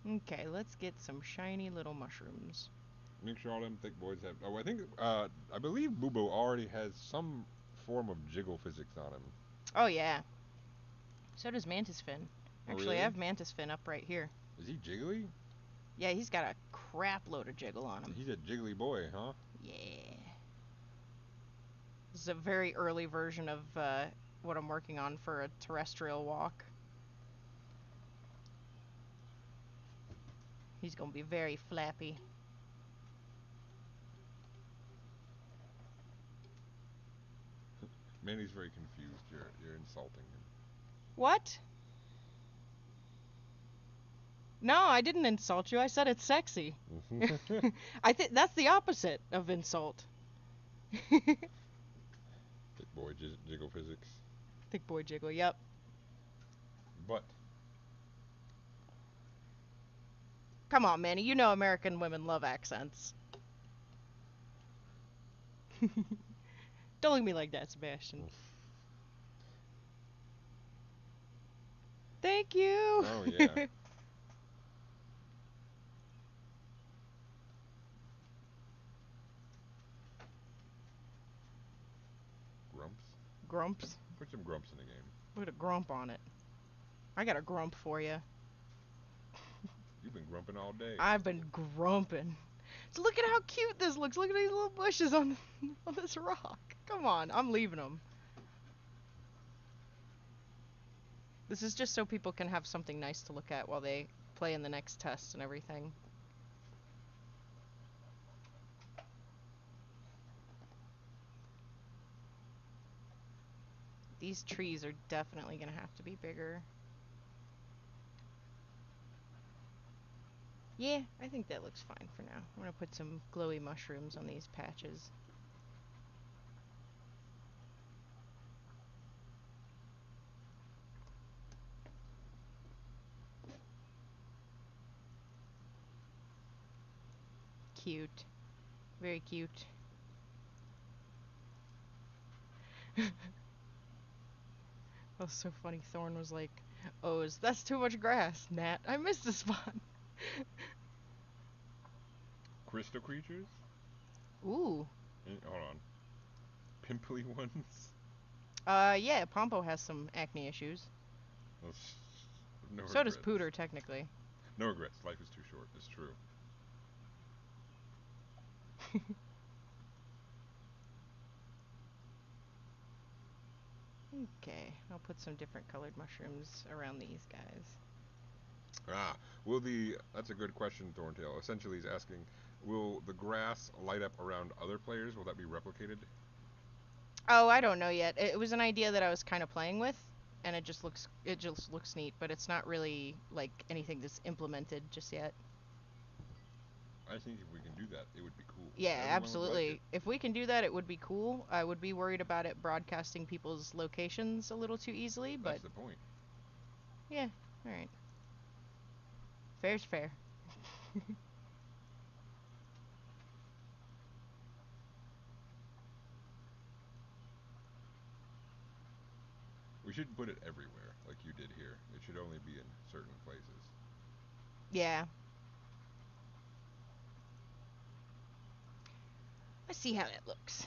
Okay, let's get some shiny little mushrooms. Make sure all them thick boys have. Oh, I believe Bubo already has some form of jiggle physics on him. Oh yeah. So does Mantis Fin. Actually, really? I have Mantis Fin up right here. Is he jiggly? Yeah, he's got a crap load of jiggle on him. He's a jiggly boy, huh? Yeah. This is a very early version of what I'm working on for a terrestrial walk. He's gonna be very flappy. Manny's very confused. You're insulting him. What? No, I didn't insult you. I said it's sexy. I think that's the opposite of insult. Thick boy jiggle physics. Thick boy jiggle, yep. But Come on, Manny. You know American women love accents. Don't look at me like that, Sebastian. Thank you. Oh yeah. Grumps. Grumps. Put some grumps in the game. Put a grump on it. I got a grump for you. You've been grumping all day. I've been grumping. So look at how cute this looks. Look at these little bushes on on this rock. Come on, I'm leaving them. This is just so people can have something nice to look at while they play in the next test and everything. These trees are definitely going to have to be bigger. Yeah, I think that looks fine for now. I'm going to put some glowy mushrooms on these patches. Cute. Very cute. That was so funny. Thorn was like, "Oh, that's too much grass, Nat. I missed a spot." Crystal creatures? Ooh. Hold on. Pimply ones? Yeah, Pompo has some acne issues. No So does regrets. Pooter, technically. No regrets. Life is too short. It's true. Okay, I'll put some different colored mushrooms around these guys. Ah, that's a good question, Thorntail. Essentially, he's asking, will the grass light up around other players? Will that be replicated? Oh, I don't know yet. It was an idea that I was kind of playing with, and it just looks neat, but it's not really like anything that's implemented just yet. I think if we can do that, it would be cool. Yeah, Everyone would like it. absolutely. If we can do that, it would be cool. I would be worried about it broadcasting people's locations a little too easily, but That's the point. yeah, all right. Fair's fair. We shouldn't put it everywhere like you did here. It should only be in certain places. Yeah. Let's see how that looks.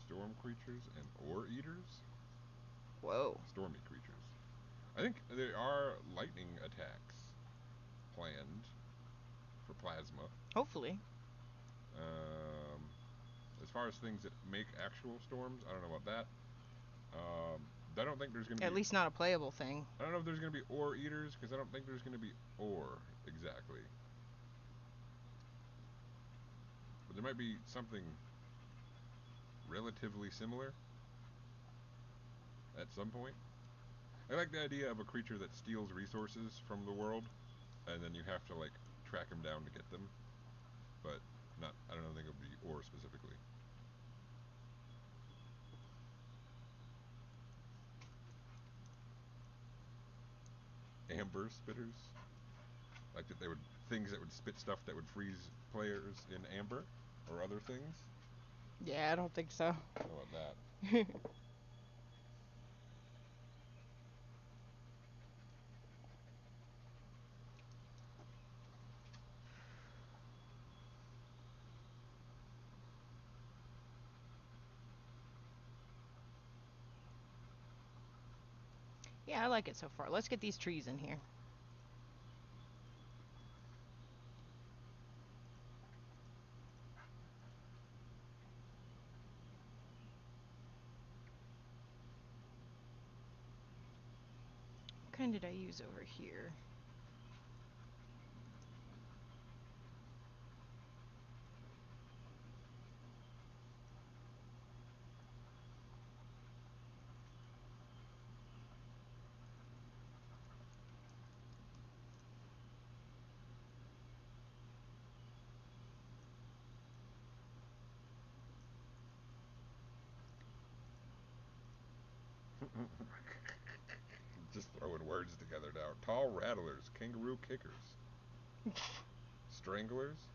Storm creatures and ore eaters? Whoa. Stormy creatures. I think there are lightning attacks planned for plasma. Hopefully. Um, as far as things that make actual storms, I don't know about that. I don't think there's going to At be. least not a playable thing. I don't know if there's going to be ore eaters because I don't think there's going to be ore exactly. But there might be something relatively similar at some point. I like the idea of a creature that steals resources from the world, and then you have to like track them down to get them. But not. I don't think it would be ore specifically. Amber spitters, like that they would things that would spit stuff that would freeze players in amber or other things. Yeah, I don't think so. How about that? Yeah, I like it so far. Let's get these trees in here. What kind did I use over here? Just throwing words together now. Tall rattlers, kangaroo kickers, stranglers,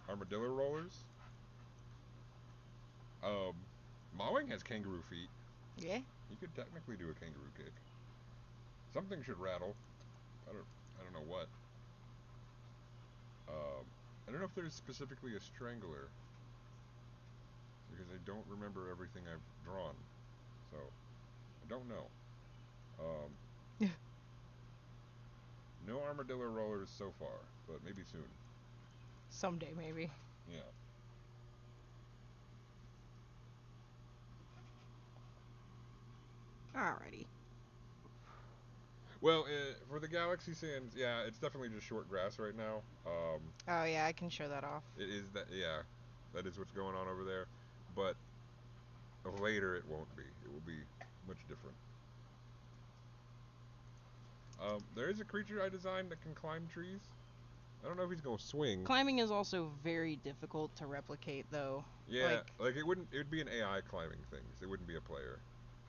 armadillo rollers. Um, Mowing has kangaroo feet. Yeah. You could technically do a kangaroo kick. Something should rattle. I don't. I don't know what. I don't know if there's specifically a strangler because I don't remember everything I've drawn. So I don't know. Um, no armadillo rollers so far, but maybe soon. Someday, maybe. Yeah. Alrighty. Well, for the Galaxy Sands, yeah, it's definitely just short grass right now. Oh, yeah, I can show that off. It is that, yeah, that is what's going on over there. But later it won't be. It will be much different. There is a creature I designed that can climb trees. I don't know if he's gonna swing. Climbing is also very difficult to replicate, though. Yeah, Like, like it wouldn't. It would be an AI climbing things. It wouldn't be a player.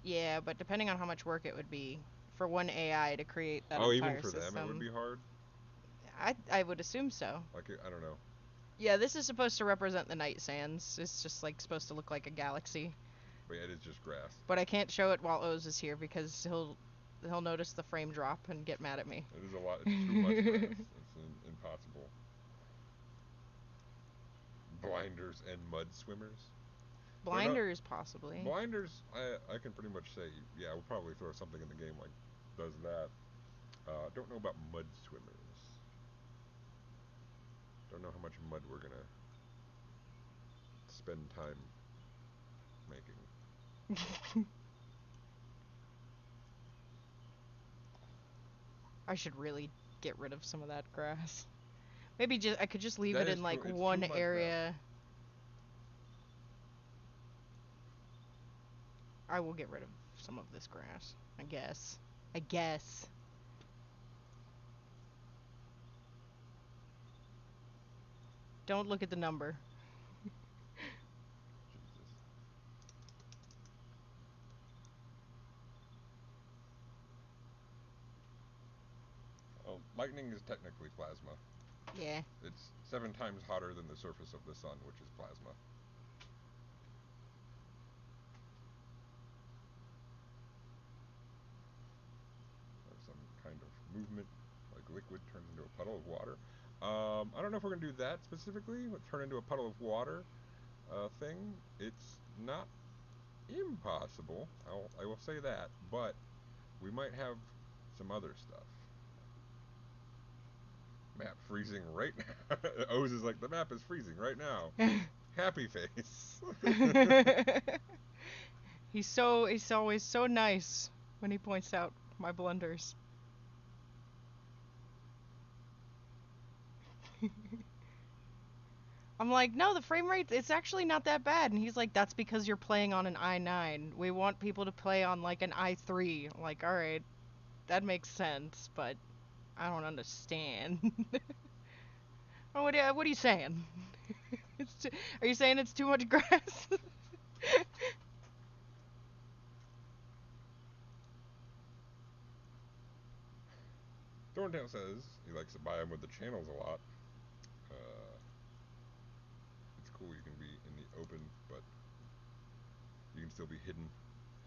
yeah, but depending on how much work it would be for one AI to create that Oh, even entire for them, it would system, be hard. I would assume so. Like I don't know, Yeah, this is supposed to represent the night sands. It's just like supposed to look like a galaxy. but yeah, it is just grass. But I can't show it while Oz is here because he'll notice the frame drop and get mad at me. It is a lot. It's too much grass. It's impossible. Blinders and mud swimmers. Throw no, Blinders, possibly. blinders. I can pretty much say yeah. We'll probably throw something in the game like does that. Don't know about mud swimmers. Don't know how much mud we're gonna spend time making. I should really get rid of some of that grass. Maybe I could just leave That it is in true. like It's too one much grass. area. I will get rid of some of this grass. I guess. I guess. Don't look at the number. Jesus. Oh, lightning is technically plasma. Yeah. It's 7 times hotter than the surface of the sun, which is plasma. Or some kind of movement, like liquid turns into a puddle of water. I don't know if we're gonna do that specifically. Turn into a puddle of water thing. It's not impossible. I will say that, but we might have some other stuff. Map freezing right now. Oz is like the map is freezing right now. Happy face. He's always so nice when he points out my blunders. I'm like, no, the frame rate, it's actually not that bad. And he's like, that's because you're playing on an i9. We want people to play on like an i3. I'm like, alright, that makes sense, but I don't understand. What are you saying? Are you saying it's too much grass? Thorntail says he likes the biome with the channels a lot. Uh, it's cool. You can be in the open, but you can still be hidden.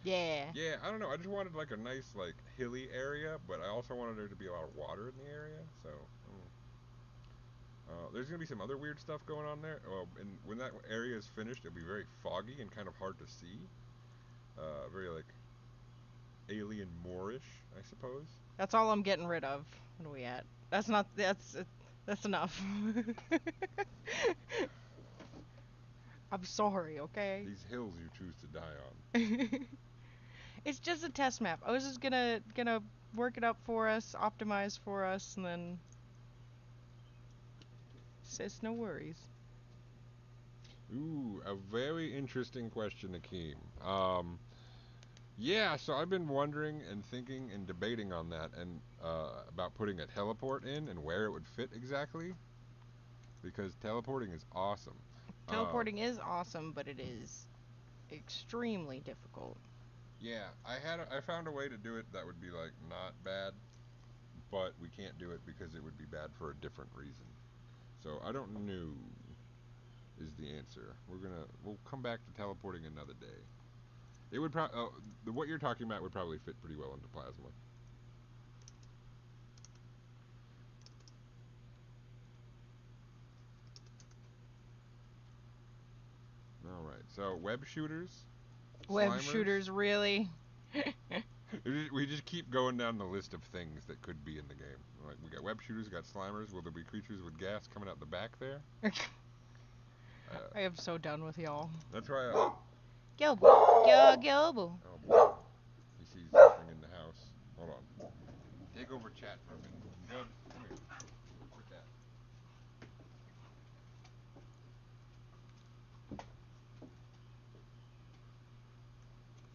Yeah. Yeah, I don't know. I just wanted like a nice like hilly area, but I also wanted there to be a lot of water in the area. So there's gonna be some other weird stuff going on there. And when that area is finished, it'll be very foggy and kind of hard to see. Very like alien Moorish, I suppose. That's all I'm getting rid of. What are we at? That's not. That's enough. I'm sorry, okay? These hills you choose to die on. It's just a test map. I was just gonna work it up for us, optimize for us, and then it's no worries. Ooh, a very interesting question, Akeem. Yeah, so I've been wondering and thinking and debating on that and about putting a teleport in and where it would fit exactly because teleporting is awesome. Uh, Teleporting is awesome, but it is extremely difficult. yeah, I found a way to do it that would be like not bad, but we can't do it because it would be bad for a different reason. So I don't know is the answer. We'll come back to teleporting another day. It would probably what you're talking about would probably fit pretty well into plasma. All right. So web shooters, Web slimers. shooters, really? We just keep going down the list of things that could be in the game. Like we got web shooters, we got slimers. Will there be creatures with gas coming out the back there? I am so done with y'all. That's why. Gilbo. Gilbo. Oh boy, he sees something in the house. Hold on. Take over chat for a minute. Gub, come here. Quit that.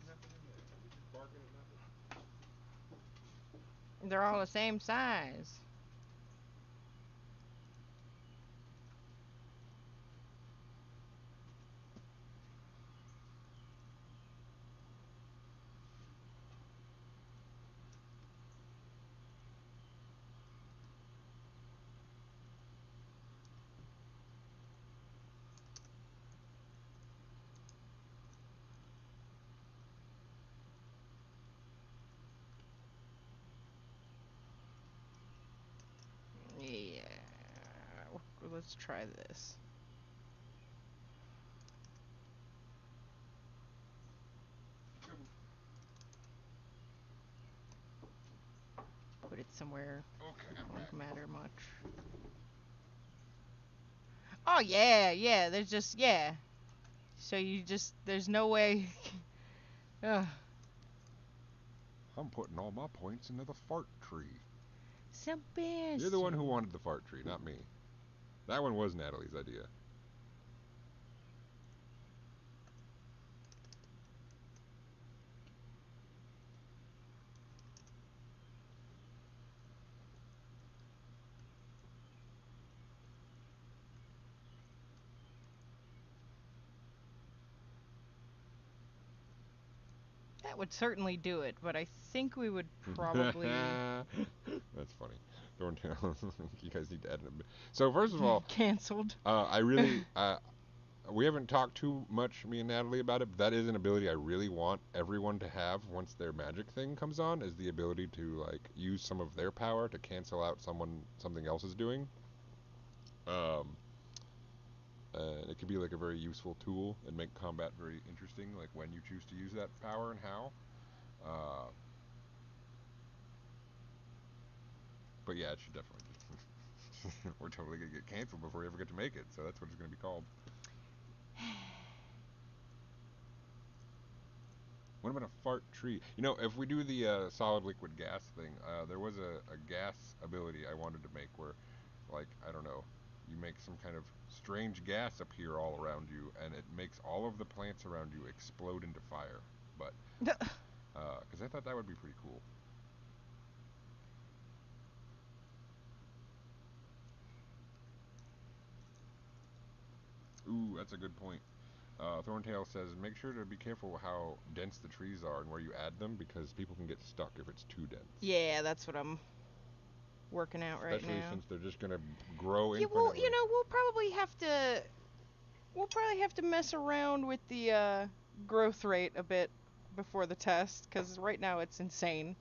Nothing in there. He's just barking at nothing. They're all the same size. Yeah. Let's try this. Put it somewhere. Okay, It I'm won't back. matter much. Oh yeah, yeah. There's just yeah. So you just there's no way. Ugh. I'm putting all my points into the fart tree. Sebastian. You're the one who wanted the fart tree, not me. That one was Natalie's idea. That would certainly do it, but I think we would probably That's funny. Thorntail, you guys need to edit a bit. So first of all, canceled. I really, we haven't talked too much, me and Natalie, about it. But that is an ability I really want everyone to have once their magic thing comes on. Is the ability to like use some of their power to cancel out something else is doing. Um, it could be like a very useful tool and make combat very interesting, like when you choose to use that power and how. Uh, but yeah, it should definitely be. We're totally gonna get canceled before we ever get to make it, so that's what it's gonna be called. What about a fart tree? You know, if we do the solid liquid gas thing, there was a gas ability I wanted to make where, like, I don't know, you make some kind of strange gas appear all around you, and it makes all of the plants around you explode into fire. But, because I thought that would be pretty cool. Ooh, that's a good point. Thorntail says, make sure to be careful how dense the trees are and where you add them because people can get stuck if it's too dense. Yeah, that's what I'm working out right Especially now. since they're just gonna grow Yeah, well, infinitely. we'll probably have to mess around with the growth rate a bit before the test, because right now it's insane.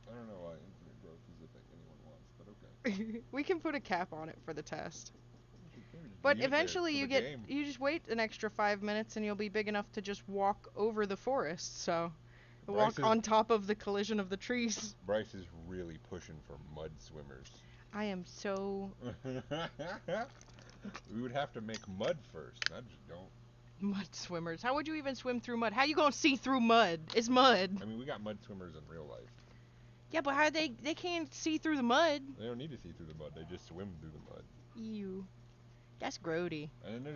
I don't know why infinite growth is a thing anyone wants, but okay. We can put a cap on it for the test. You can just But leave it there eventually for the game. you just wait an extra 5 minutes and you'll be big enough to just walk over the forest. So Bryce Walk is on top of the collision of the trees. Bryce is really pushing for mud swimmers. I am so We would have to make mud first. I just don't. mud swimmers. How would you even swim through mud? How you gonna see through mud? It's mud. I mean, we got mud swimmers in real life. Yeah, but how they can't see through the mud? They don't need to see through the mud. They just swim through the mud. Ew. That's grody. And then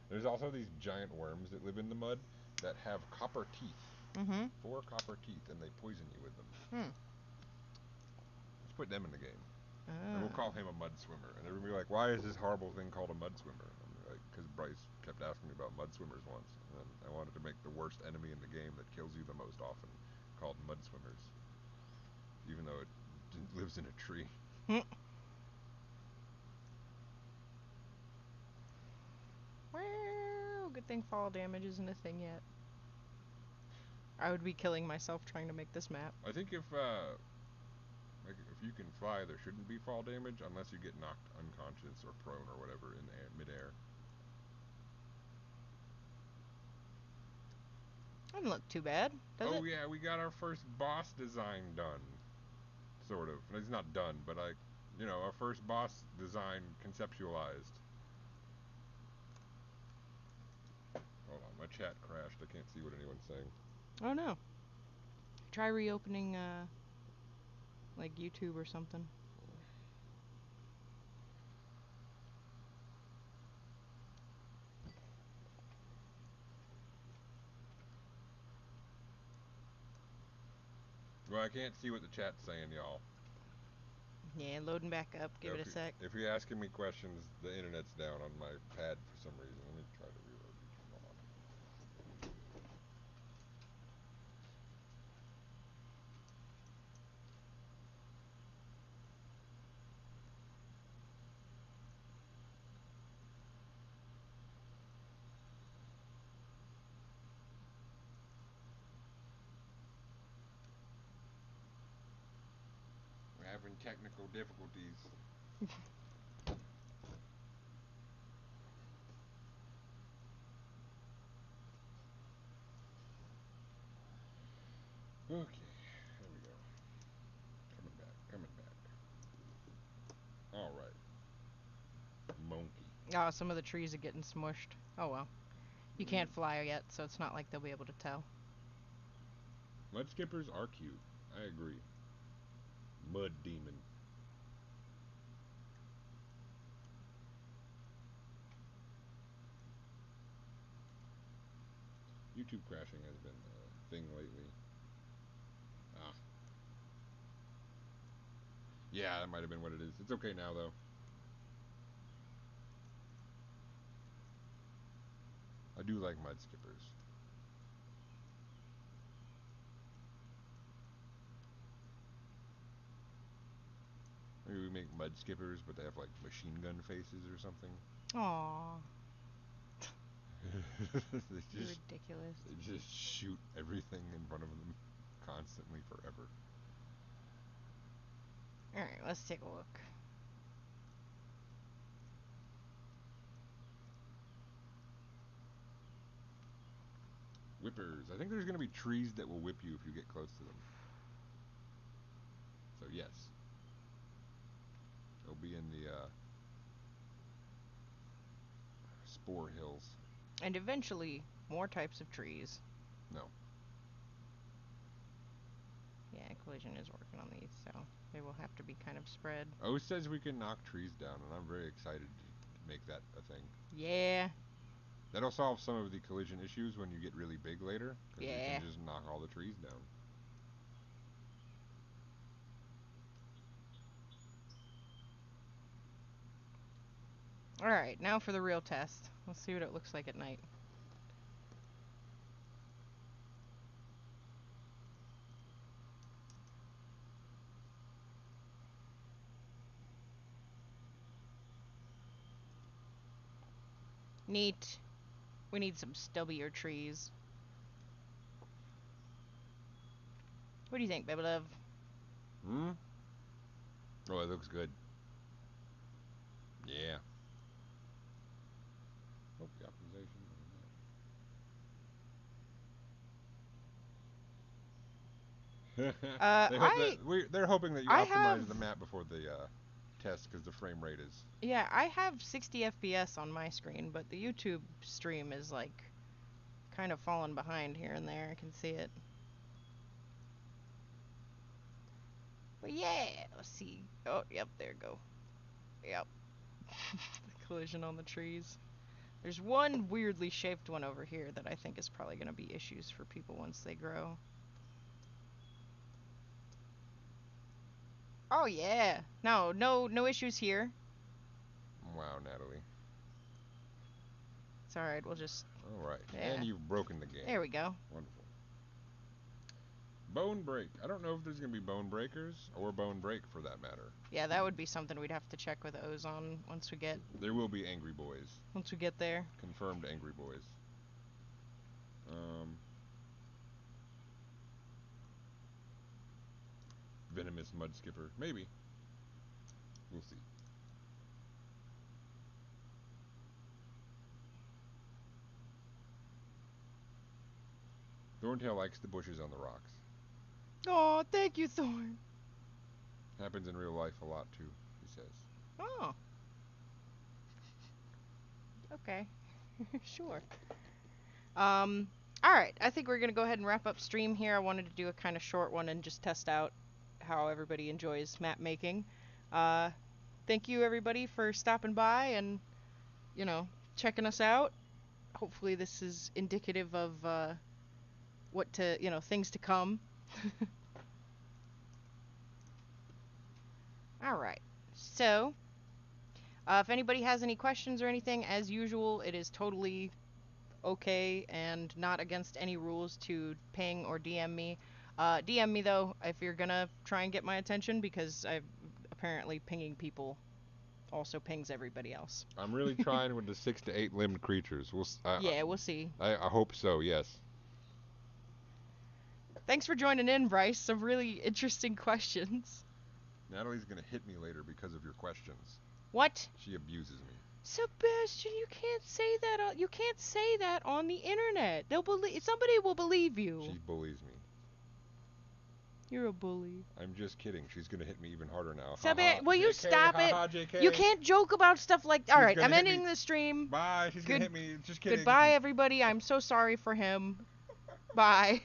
there's also these giant worms that live in the mud that have copper teeth. Mm-hmm. 4 copper teeth, and they poison you with them. Hmm. Let's put them in the game. And we'll Ah. call him a mud swimmer. And everybody will be like, why is this horrible thing called a mud swimmer? I'm like, because Bryce kept asking me about mud swimmers once. And I wanted to make the worst enemy in the game that kills you the most often called mud swimmers. Even though it lives in a tree. Hmm. Well, good thing fall damage isn't a thing yet. I would be killing myself trying to make this map. I think if you can fly, there shouldn't be fall damage unless you get knocked unconscious or prone or whatever in midair. Doesn't look too bad, does it? Oh yeah, we got our first boss design done. Sort of. It's not done, but our first boss design conceptualized. Hold on, my chat crashed. I can't see what anyone's saying. Oh no. Try reopening, like YouTube or something. Well, I can't see what the chat's saying, y'all. Yeah, loading back up. Give it a sec. If you're asking me questions, the internet's down on my pad for some reason. Let me try to reload YouTube. Hold on. We're having technical difficulties. Okay, there we go. Coming back. All right. Monkey. Oh, some of the trees are getting smushed. Oh well. You can't fly yet, so it's not like they'll be able to tell. Mud skippers are cute. I agree. Mud demon. YouTube crashing has been a thing lately. Ah. Yeah, that might have been what it is. It's okay now, though. I do like mud skippers. Maybe we make mud skippers, but they have like machine gun faces or something. Aww. They Ridiculous. just shoot everything in front of them constantly forever. Alright, let's take a look. Whippers. I think there's going to be trees that will whip you if you get close to them. So yes. They'll be in the spore hills. And eventually, more types of trees. No. Yeah, Collision is working on these, so they will have to be kind of spread. Oh, it says we can knock trees down, and I'm very excited to make that a thing. Yeah. That'll solve some of the collision issues when you get really big later, because you Yeah. can just knock all the trees down. Alright, now for the real test. Let's see what it looks like at night. Neat. We need some stubbier trees. What do you think, baby love? Hmm? Oh, it looks good. Yeah. Oh, the optimization. They hope that I they're hoping that you I have optimize the map before the test because the frame rate is. yeah, I have 60 FPS on my screen, but the YouTube stream is like kind of falling behind here and there. I can see it. But yeah, let's see. Oh, yep, there we go. Yep. The collision on the trees. There's one weirdly shaped one over here that I think is probably going to be issues for people once they grow. Oh yeah. No issues here. Wow, Natalie. It's alright, we'll just... All right, Yeah. and you've broken the game. There we go. Wonderful. Bone break. I don't know if there's gonna be bone breakers or bone break for that matter. Yeah, that would be something we'd have to check with Ozone once we get... There will be angry boys. Once we get there. Confirmed angry boys. Venomous mud skipper. Maybe. We'll see. Thorntail likes the bushes on the rocks. Oh, thank you, Thorn. Happens in real life a lot too, he says. Oh. Okay. Sure. Alright, I think we're gonna go ahead and wrap up stream here. I wanted to do a kind of short one and just test out how everybody enjoys map making. Thank you everybody for stopping by and, you know, checking us out. Hopefully this is indicative of, what to, you know, things to come. Alright, so, if anybody has any questions or anything, as usual, it is totally okay and not against any rules to ping or DM me. DM me though if you're gonna try and get my attention because I apparently pinging people also pings everybody else. I'm really trying with the 6 to 8 limbed creatures. Yeah, we'll see. I hope so. Yes. Thanks for joining in, Bryce. Some really interesting questions. Natalie's gonna hit me later because of your questions. What? She abuses me. Sebastian, you can't say that. You can't say that on the internet. They'll believe. Somebody will believe you. She bullies me. You're a bully. I'm just kidding. She's gonna hit me even harder now. Sebastian, will you JK, stop it? JK. You can't joke about stuff like. All right, I'm gonna hit ending me. the stream. Bye. She's gonna hit me. Just kidding. Goodbye, everybody. I'm so sorry for him. Bye.